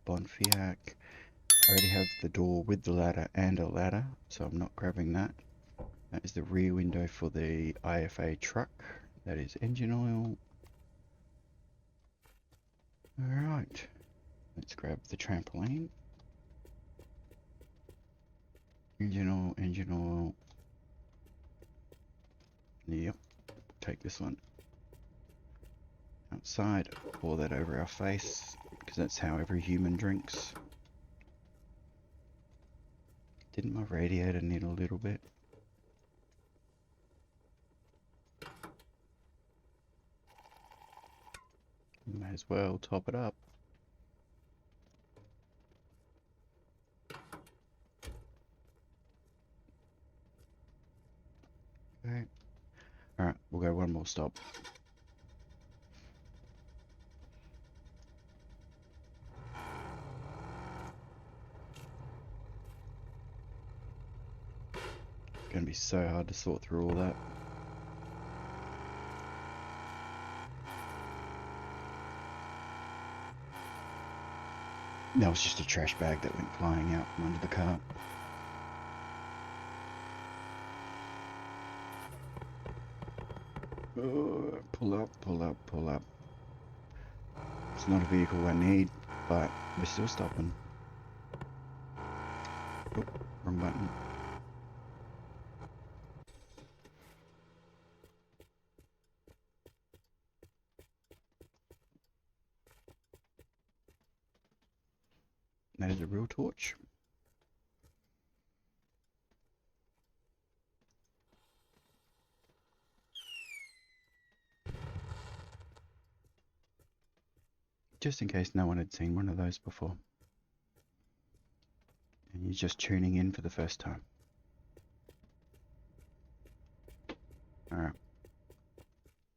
Bonfiac. I already have the door with the ladder and a ladder, so I'm not grabbing that. That is the rear window for the IFA truck. That is engine oil. Alright, let's grab the trampoline. Engine oil, engine oil. Yep, take this one outside, pour that over our face, because that's how every human drinks. Didn't my radiator need a little bit? May as well top it up. Okay. Alright, we'll go one more stop. It's gonna be so hard to sort through all that. That was just a trash bag that went flying out from under the car. Pull up, pull up, pull up. It's not a vehicle I need, but we're still stopping. Oh, wrong button. That is a real torch. Just in case no one had seen one of those before. And you're just tuning in for the first time. Alright.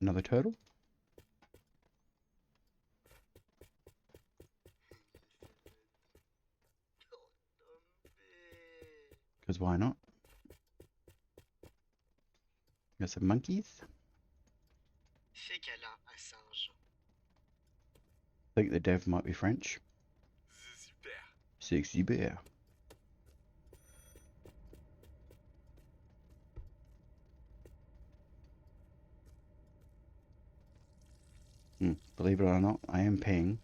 Another turtle? Because why not? Got some monkeys? Fais câlin à singe. I think the dev might be French. Super. C'est super. Believe it or not, I am paying.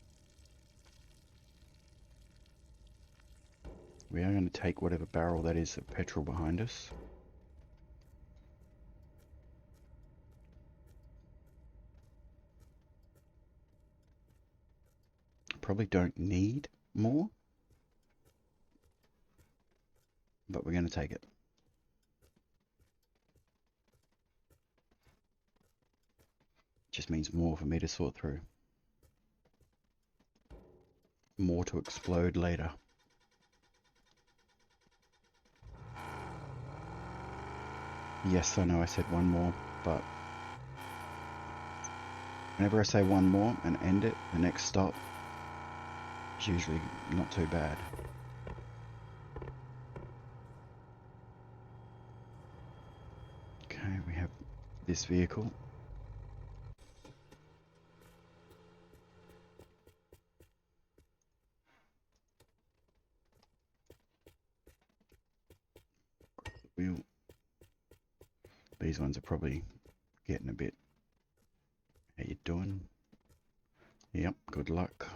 We are going to take whatever barrel that is of petrol behind us. Probably don't need more, but we're going to take it. just means more for me to sort through. More to explode later. Yes, I know I said one more, but whenever I say one more and end it, the next stop is usually not too bad. Okay, we have this vehicle. Wheel. These ones are probably getting a bit. How you doing? Yep, good luck.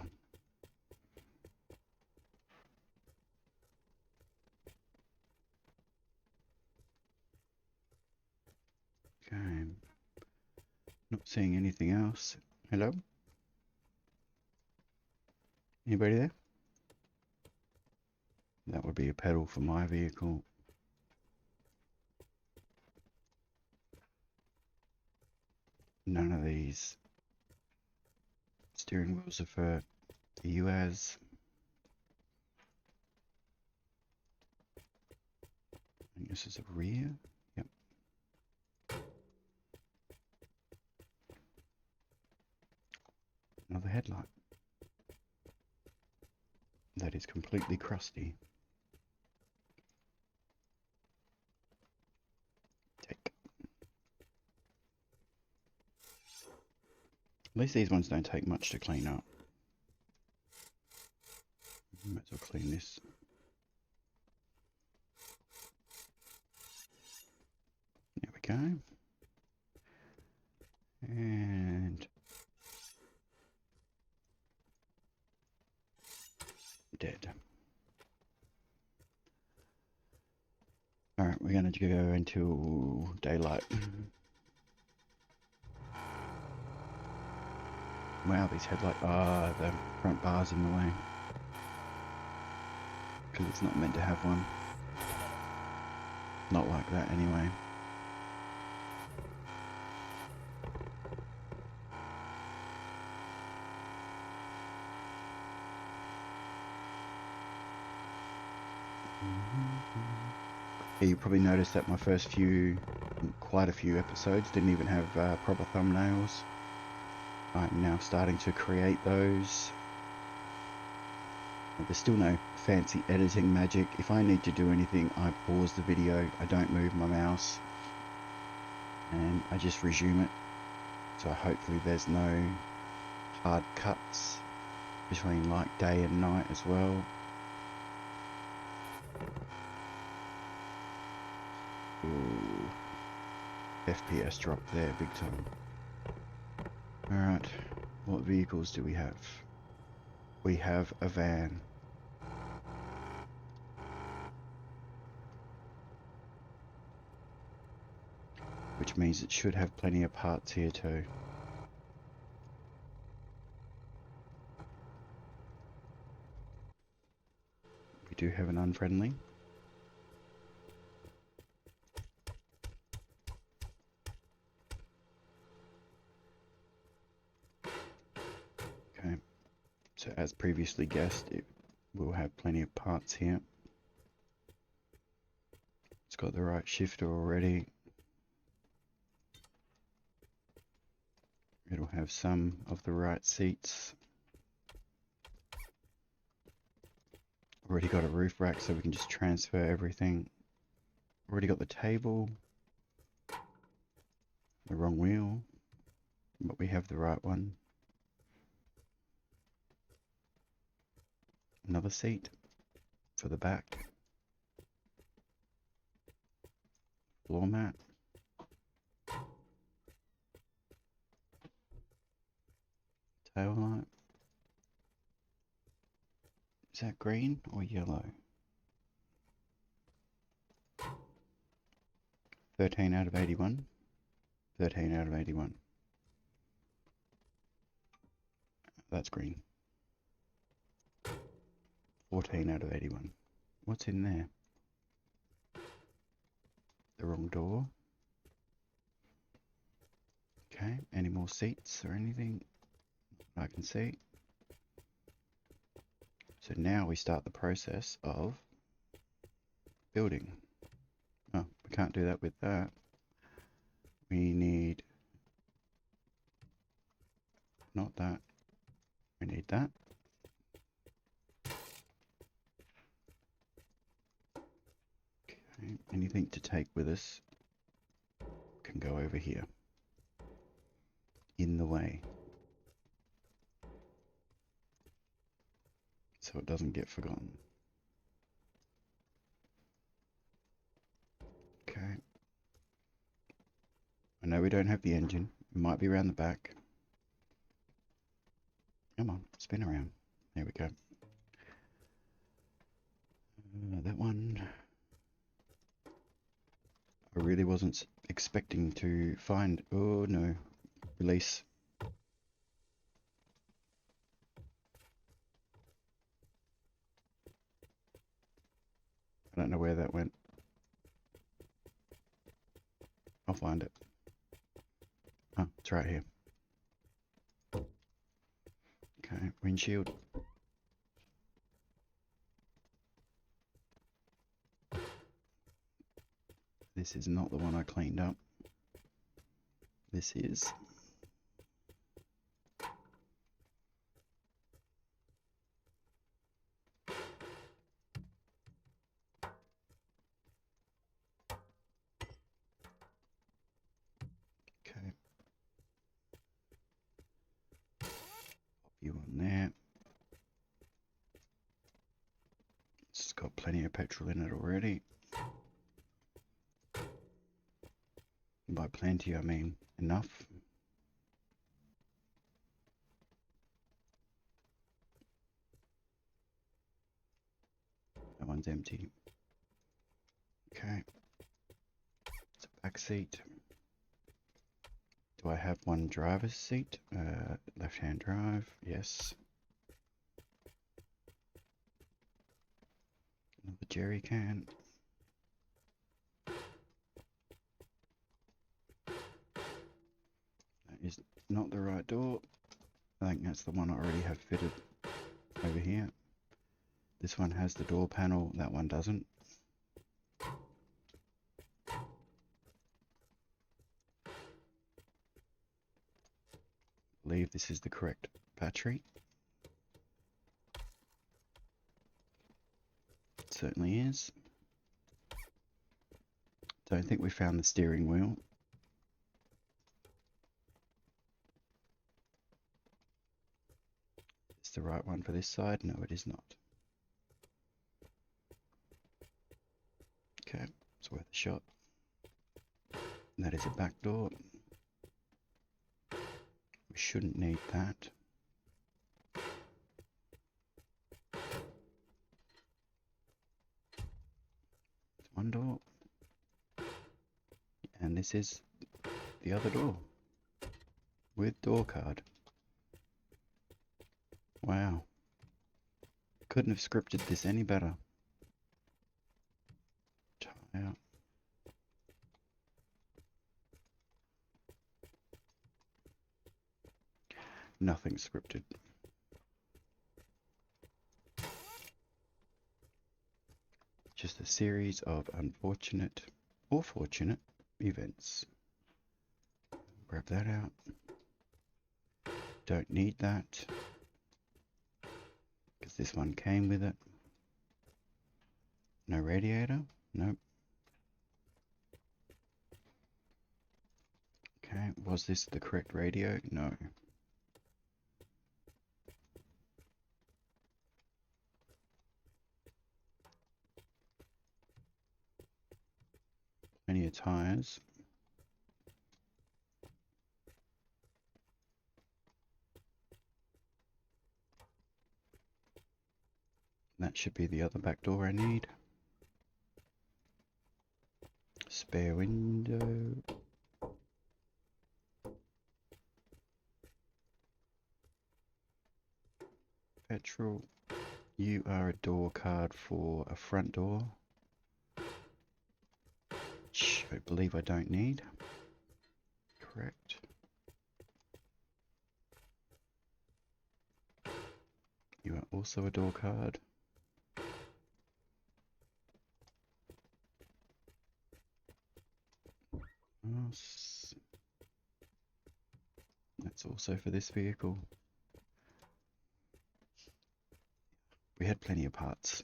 Okay. Not seeing anything else. Hello? Anybody there? That would be a pedal for my vehicle. None of these steering wheels are for the UAZ. I think this is a rear. Yep. Another headlight. That is completely crusty. Take. At least these ones don't take much to clean up. Might as well clean this. There we go. And dead. Alright, we're going to go until daylight. Wow, these headlights. Ah, the front bar's in the way. Because it's not meant to have one. Not like that anyway. Yeah, you probably noticed that my first quite a few episodes didn't even have proper thumbnails. I'm now starting to create those. There's still no fancy editing magic. If I need to do anything, I pause the video, I don't move my mouse, and I just resume it. So hopefully there's no hard cuts between like day and night as well. Ooh, FPS drop there big time. Alright, what vehicles do we have? We have a van. Which means it should have plenty of parts here too. We do have an unfriendly. Okay, so as previously guessed, it will have plenty of parts here. It's got the right shifter already. It'll have some of the right seats. Already got a roof rack so we can just transfer everything. Already got the table. The wrong wheel, but we have the right one. Another seat for the back. Floor mat. Tail light. Is that green or yellow? 13 out of 81. 13 out of 81. That's green. 14 out of 81. What's in there? The wrong door. Okay, any more seats or anything I can see? So now we start the process of building. Oh, we can't do that with that. We need, not that, we need that. Okay, anything to take with us can go over here, in the way, so it doesn't get forgotten. Okay. I know we don't have the engine. It might be around the back. Come on, spin around. There we go. That one, I really wasn't expecting to find. Oh no, release. I don't know where that went. I'll find it. Oh, it's right here. Okay, windshield. This is not the one I cleaned up. This is. Okay. Pop you on there. It's got plenty of petrol in it already. By plenty, I mean enough. That one's empty. Okay. It's a back seat. Do I have one driver's seat? Left-hand drive, yes. Another jerry can. That is not the right door. I think that's the one I already have fitted over here. This one has the door panel, that one doesn't. I believe this is the correct battery. It certainly is. Don't think we found the steering wheel. Is the right one for this side? No, it is not. Okay, it's worth a shot. And that is a back door. We shouldn't need that. It's one door. And this is the other door. With door card. Wow. Couldn't have scripted this any better. Try out. Nothing scripted. Just a series of unfortunate or fortunate events. Grab that out. Don't need that, because this one came with it. No radiator? Nope. Okay, was this the correct radio? No. Plenty of tires. That should be the other back door I need. Spare window. Petrol. You are a door card for a front door, which I believe I don't need. Correct. You are also a door card. That's also for this vehicle. We had plenty of parts.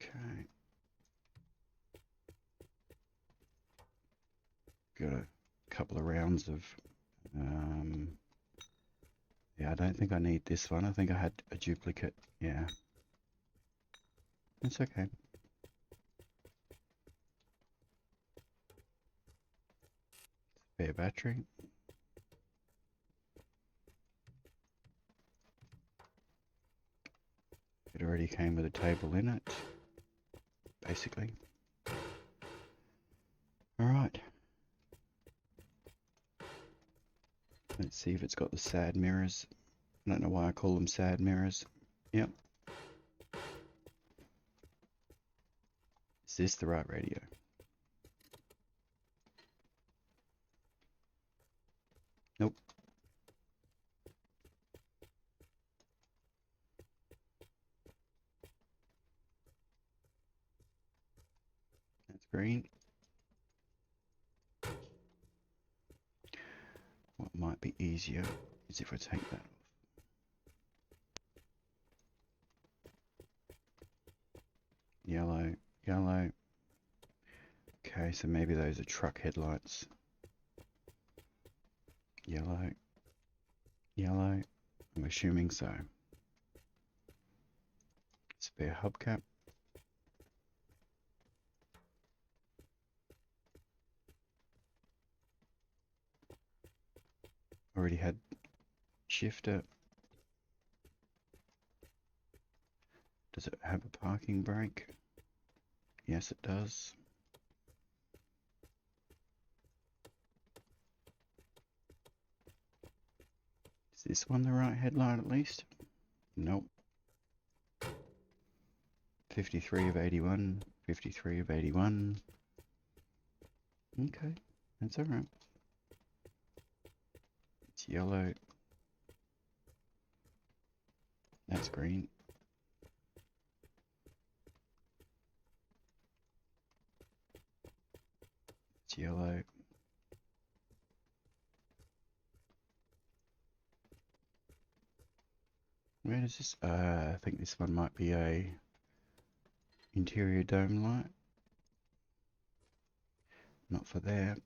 Okay. Got a couple of rounds of... yeah, I don't think I need this one. I think I had a duplicate. Yeah. It's okay. Spare battery. It already came with a table in it, basically. Alright. Let's see if it's got the sad mirrors. I don't know why I call them sad mirrors. Yep. Is this the right radio? Nope. That's green. What might be easier is if I take that off. Yellow, yellow. Okay, so maybe those are truck headlights. Yellow, yellow. I'm assuming so. Spare hubcap. Already had shifter. Does it have a parking brake? Yes, it does. Is this one the right headlight at least? Nope. 53 of 81, 53 of 81. Okay, that's alright. It's yellow. That's green. It's yellow. Where does this? I think this one might be a interior dome light. Not for there.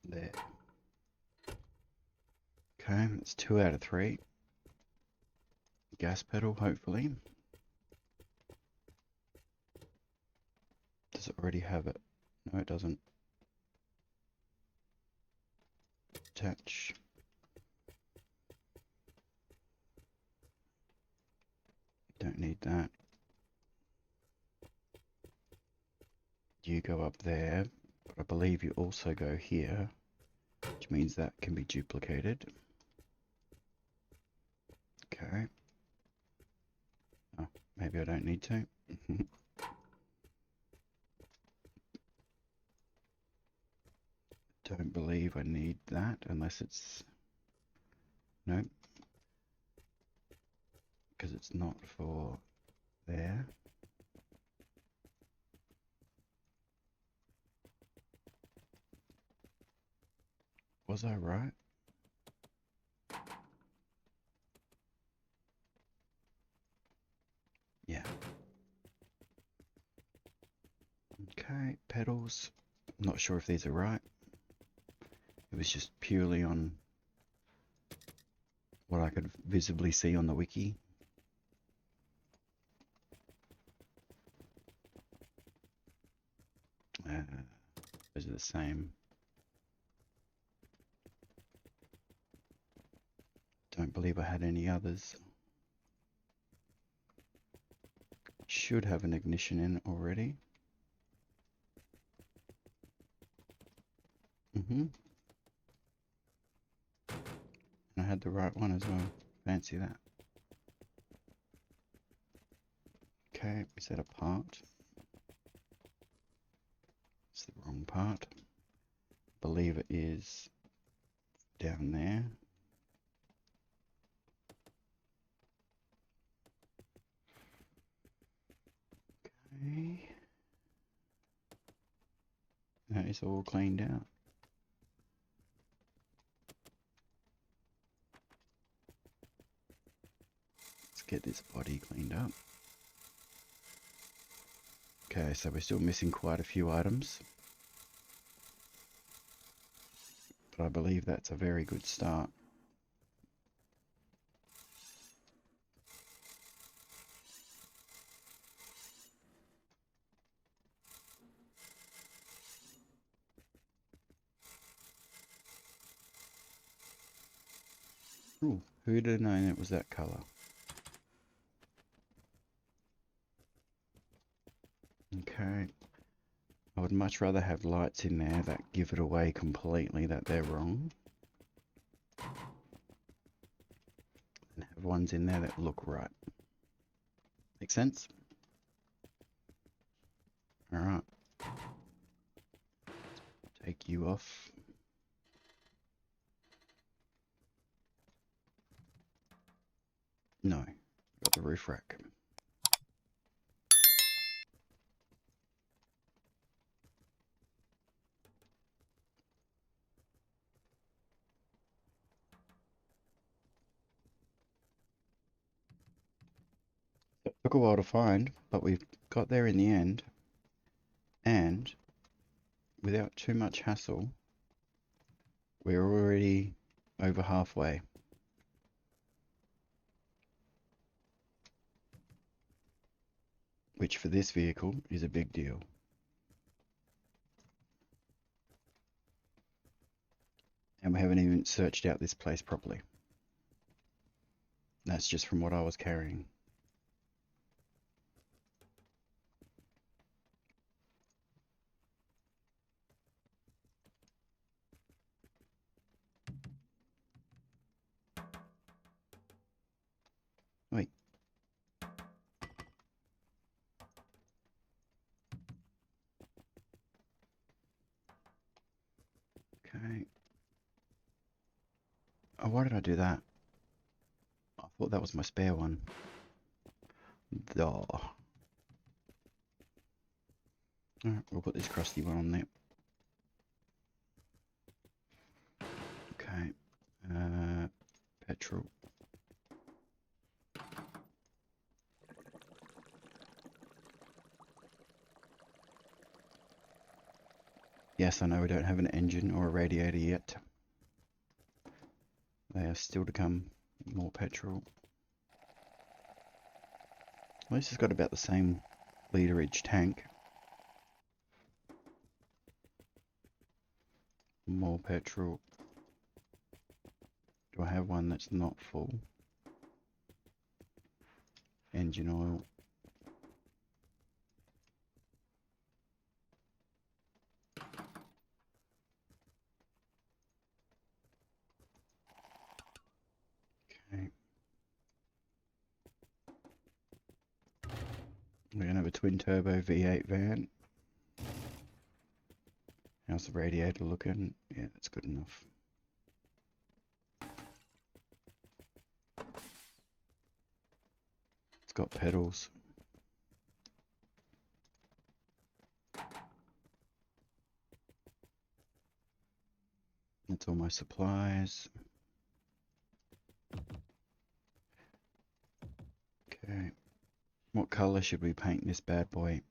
There. Okay, that's 2 out of 3. Gas pedal, hopefully. Does it already have it? No, it doesn't. Attach. Don't need that. You go up there, but I believe you also go here, which means that can be duplicated. Okay. Oh, maybe I don't need to. Don't believe I need that unless it's... Nope. Because it's not for there. Was I right? Yeah. Okay, pedals. Not sure if these are right. It was just purely on what I could visibly see on the wiki. Those are the same. Don't believe I had any others. Should have an ignition in already. And I had the right one as well. Fancy that. Okay, is that a part? It's the wrong part. Believe it is down there. Okay. That is all cleaned out. Let's get this body cleaned up. Okay, so we're still missing quite a few items. But I believe that's a very good start. Ooh, who'd have known it was that colour? Okay. I would much rather have lights in there that give it away completely that they're wrong, and have ones in there that look right. Make sense? Alright. Take you off. No. Got the roof rack. It took a while to find, but we've got there in the end, and without too much hassle, we're already over halfway. Which for this vehicle is a big deal. And we haven't even searched out this place properly. That's just from what I was carrying. Wait. Okay. Oh, why did I do that? I thought that was my spare one. Duh. Alright, we'll put this crusty one on there. Okay. Petrol. Yes, I know we don't have an engine or a radiator yet. They are still to come. More petrol. At least it's got about the same literage tank. More petrol. Do I have one that's not full? Engine oil. Okay. We're going to have a twin turbo V8 van. How's the radiator looking? Yeah, that's good enough. It's got pedals. That's all my supplies. Okay. What color should we paint this bad boy?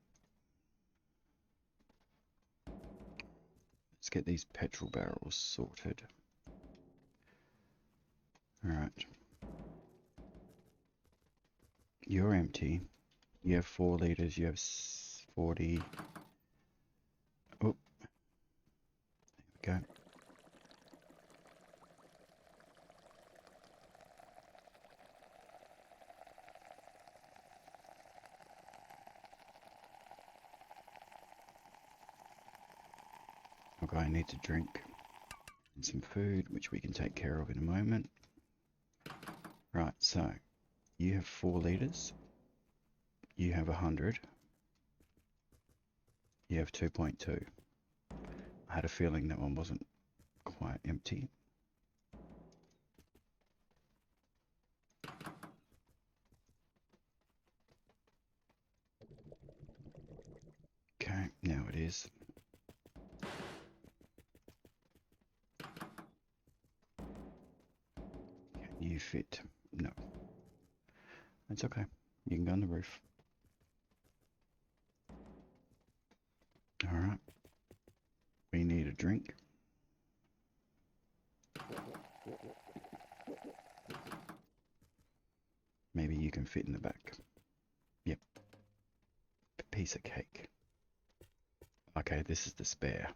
Let's get these petrol barrels sorted. Alright. You're empty. You have 4 liters, you have 40. Oh. There we go. Okay, I need to drink and some food, which we can take care of in a moment. Right, so you have 4 litres, you have 100, you have 2.2. I had a feeling that one wasn't quite empty. Okay, now it is. Can you fit? No. That's okay. You can go on the roof. Alright. We need a drink. Maybe you can fit in the back. Yep. A piece of cake. Okay, this is the spare.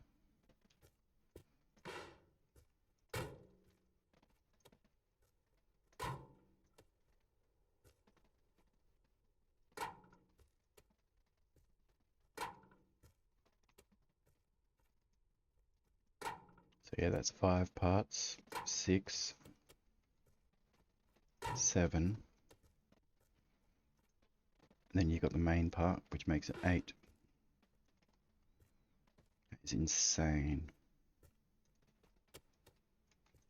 So yeah, that's 5 parts. 6, 7. And then you've got the main part, which makes it 8. It's insane.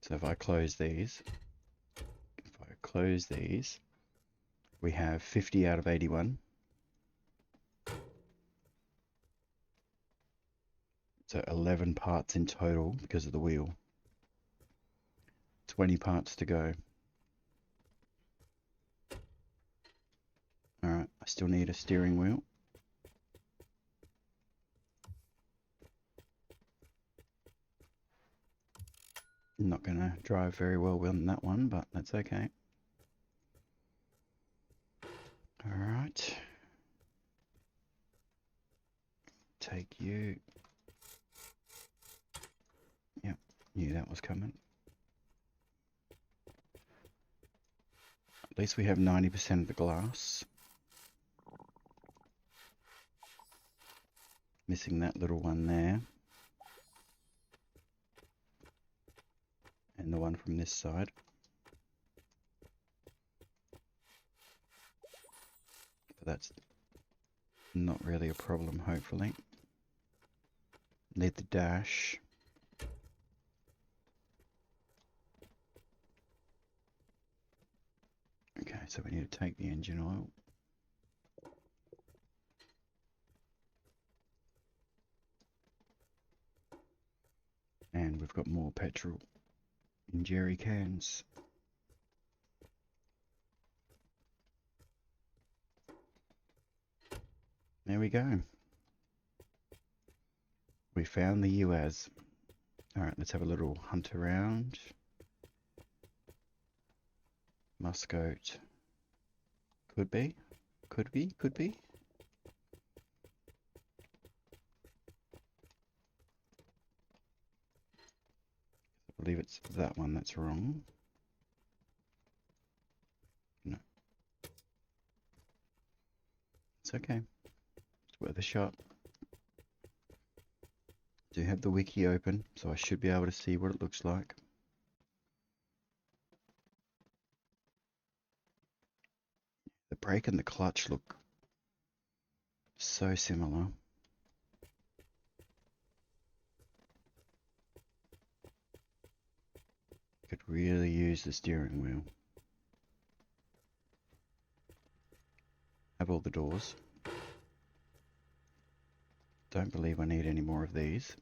So if I close these, we have 50 out of 81. So 11 parts in total because of the wheel. 20 parts to go. Alright, I still need a steering wheel. I'm not going to drive very well on that one, but that's okay. Alright. Take you. Yep, knew that was coming. At least we have 90% of the glass. Missing that little one there. And the one from this side. But that's not really a problem, hopefully. Need the dash. Okay, so we need to take the engine oil. And we've got more petrol in jerry cans. There we go. We found the UAZ. Alright, let's have a little hunt around. Muscoat. Could be. Could be. Could be. I believe it's that one that's wrong. No. It's okay. It's worth a shot. Do have the wiki open, so I should be able to see what it looks like. The brake and the clutch look so similar. Could really use the steering wheel. Have all the doors. Don't believe I need any more of these.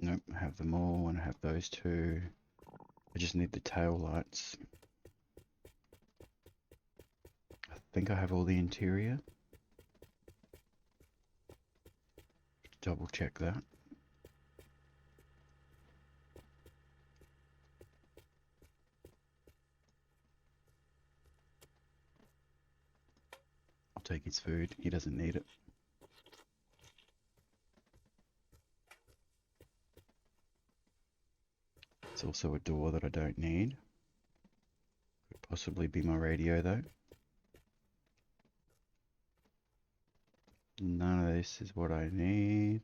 Nope, I have them all and I have those two. I just need the tail lights. I think I have all the interior. Double check that. I'll take his food, he doesn't need it. It's also a door that I don't need. Could possibly be my radio though. None of this is what I need.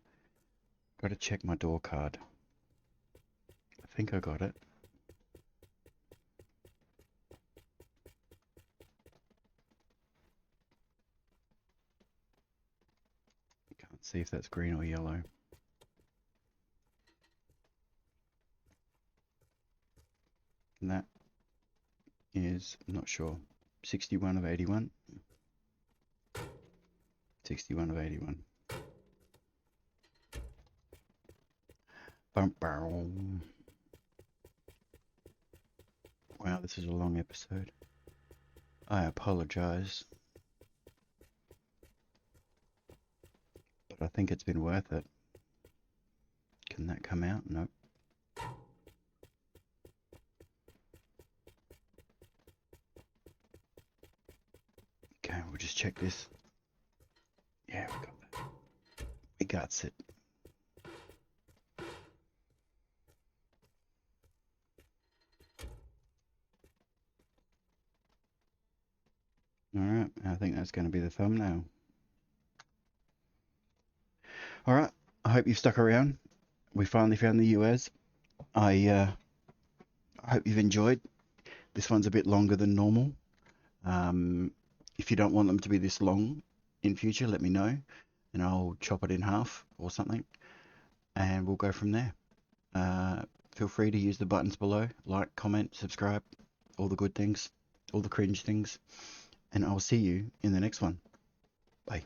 Gotta check my door card. I think I got it. Can't see if that's green or yellow. And that is, not sure, 61 of 81. 61 of 81. Bum, bum. Wow, this is a long episode. I apologize. But I think it's been worth it. Can that come out? Nope. Okay, we'll just check this. Yeah, we got that. We got it. Alright, I think that's going to be the thumbnail. Alright, I hope you've stuck around. We finally found the UAZ. I hope you've enjoyed. This one's a bit longer than normal. If you don't want them to be this long in future, let me know and I'll chop it in half or something and we'll go from there. Feel free to use the buttons below, like, comment, subscribe, all the good things, all the cringe things, and I'll see you in the next one. Bye.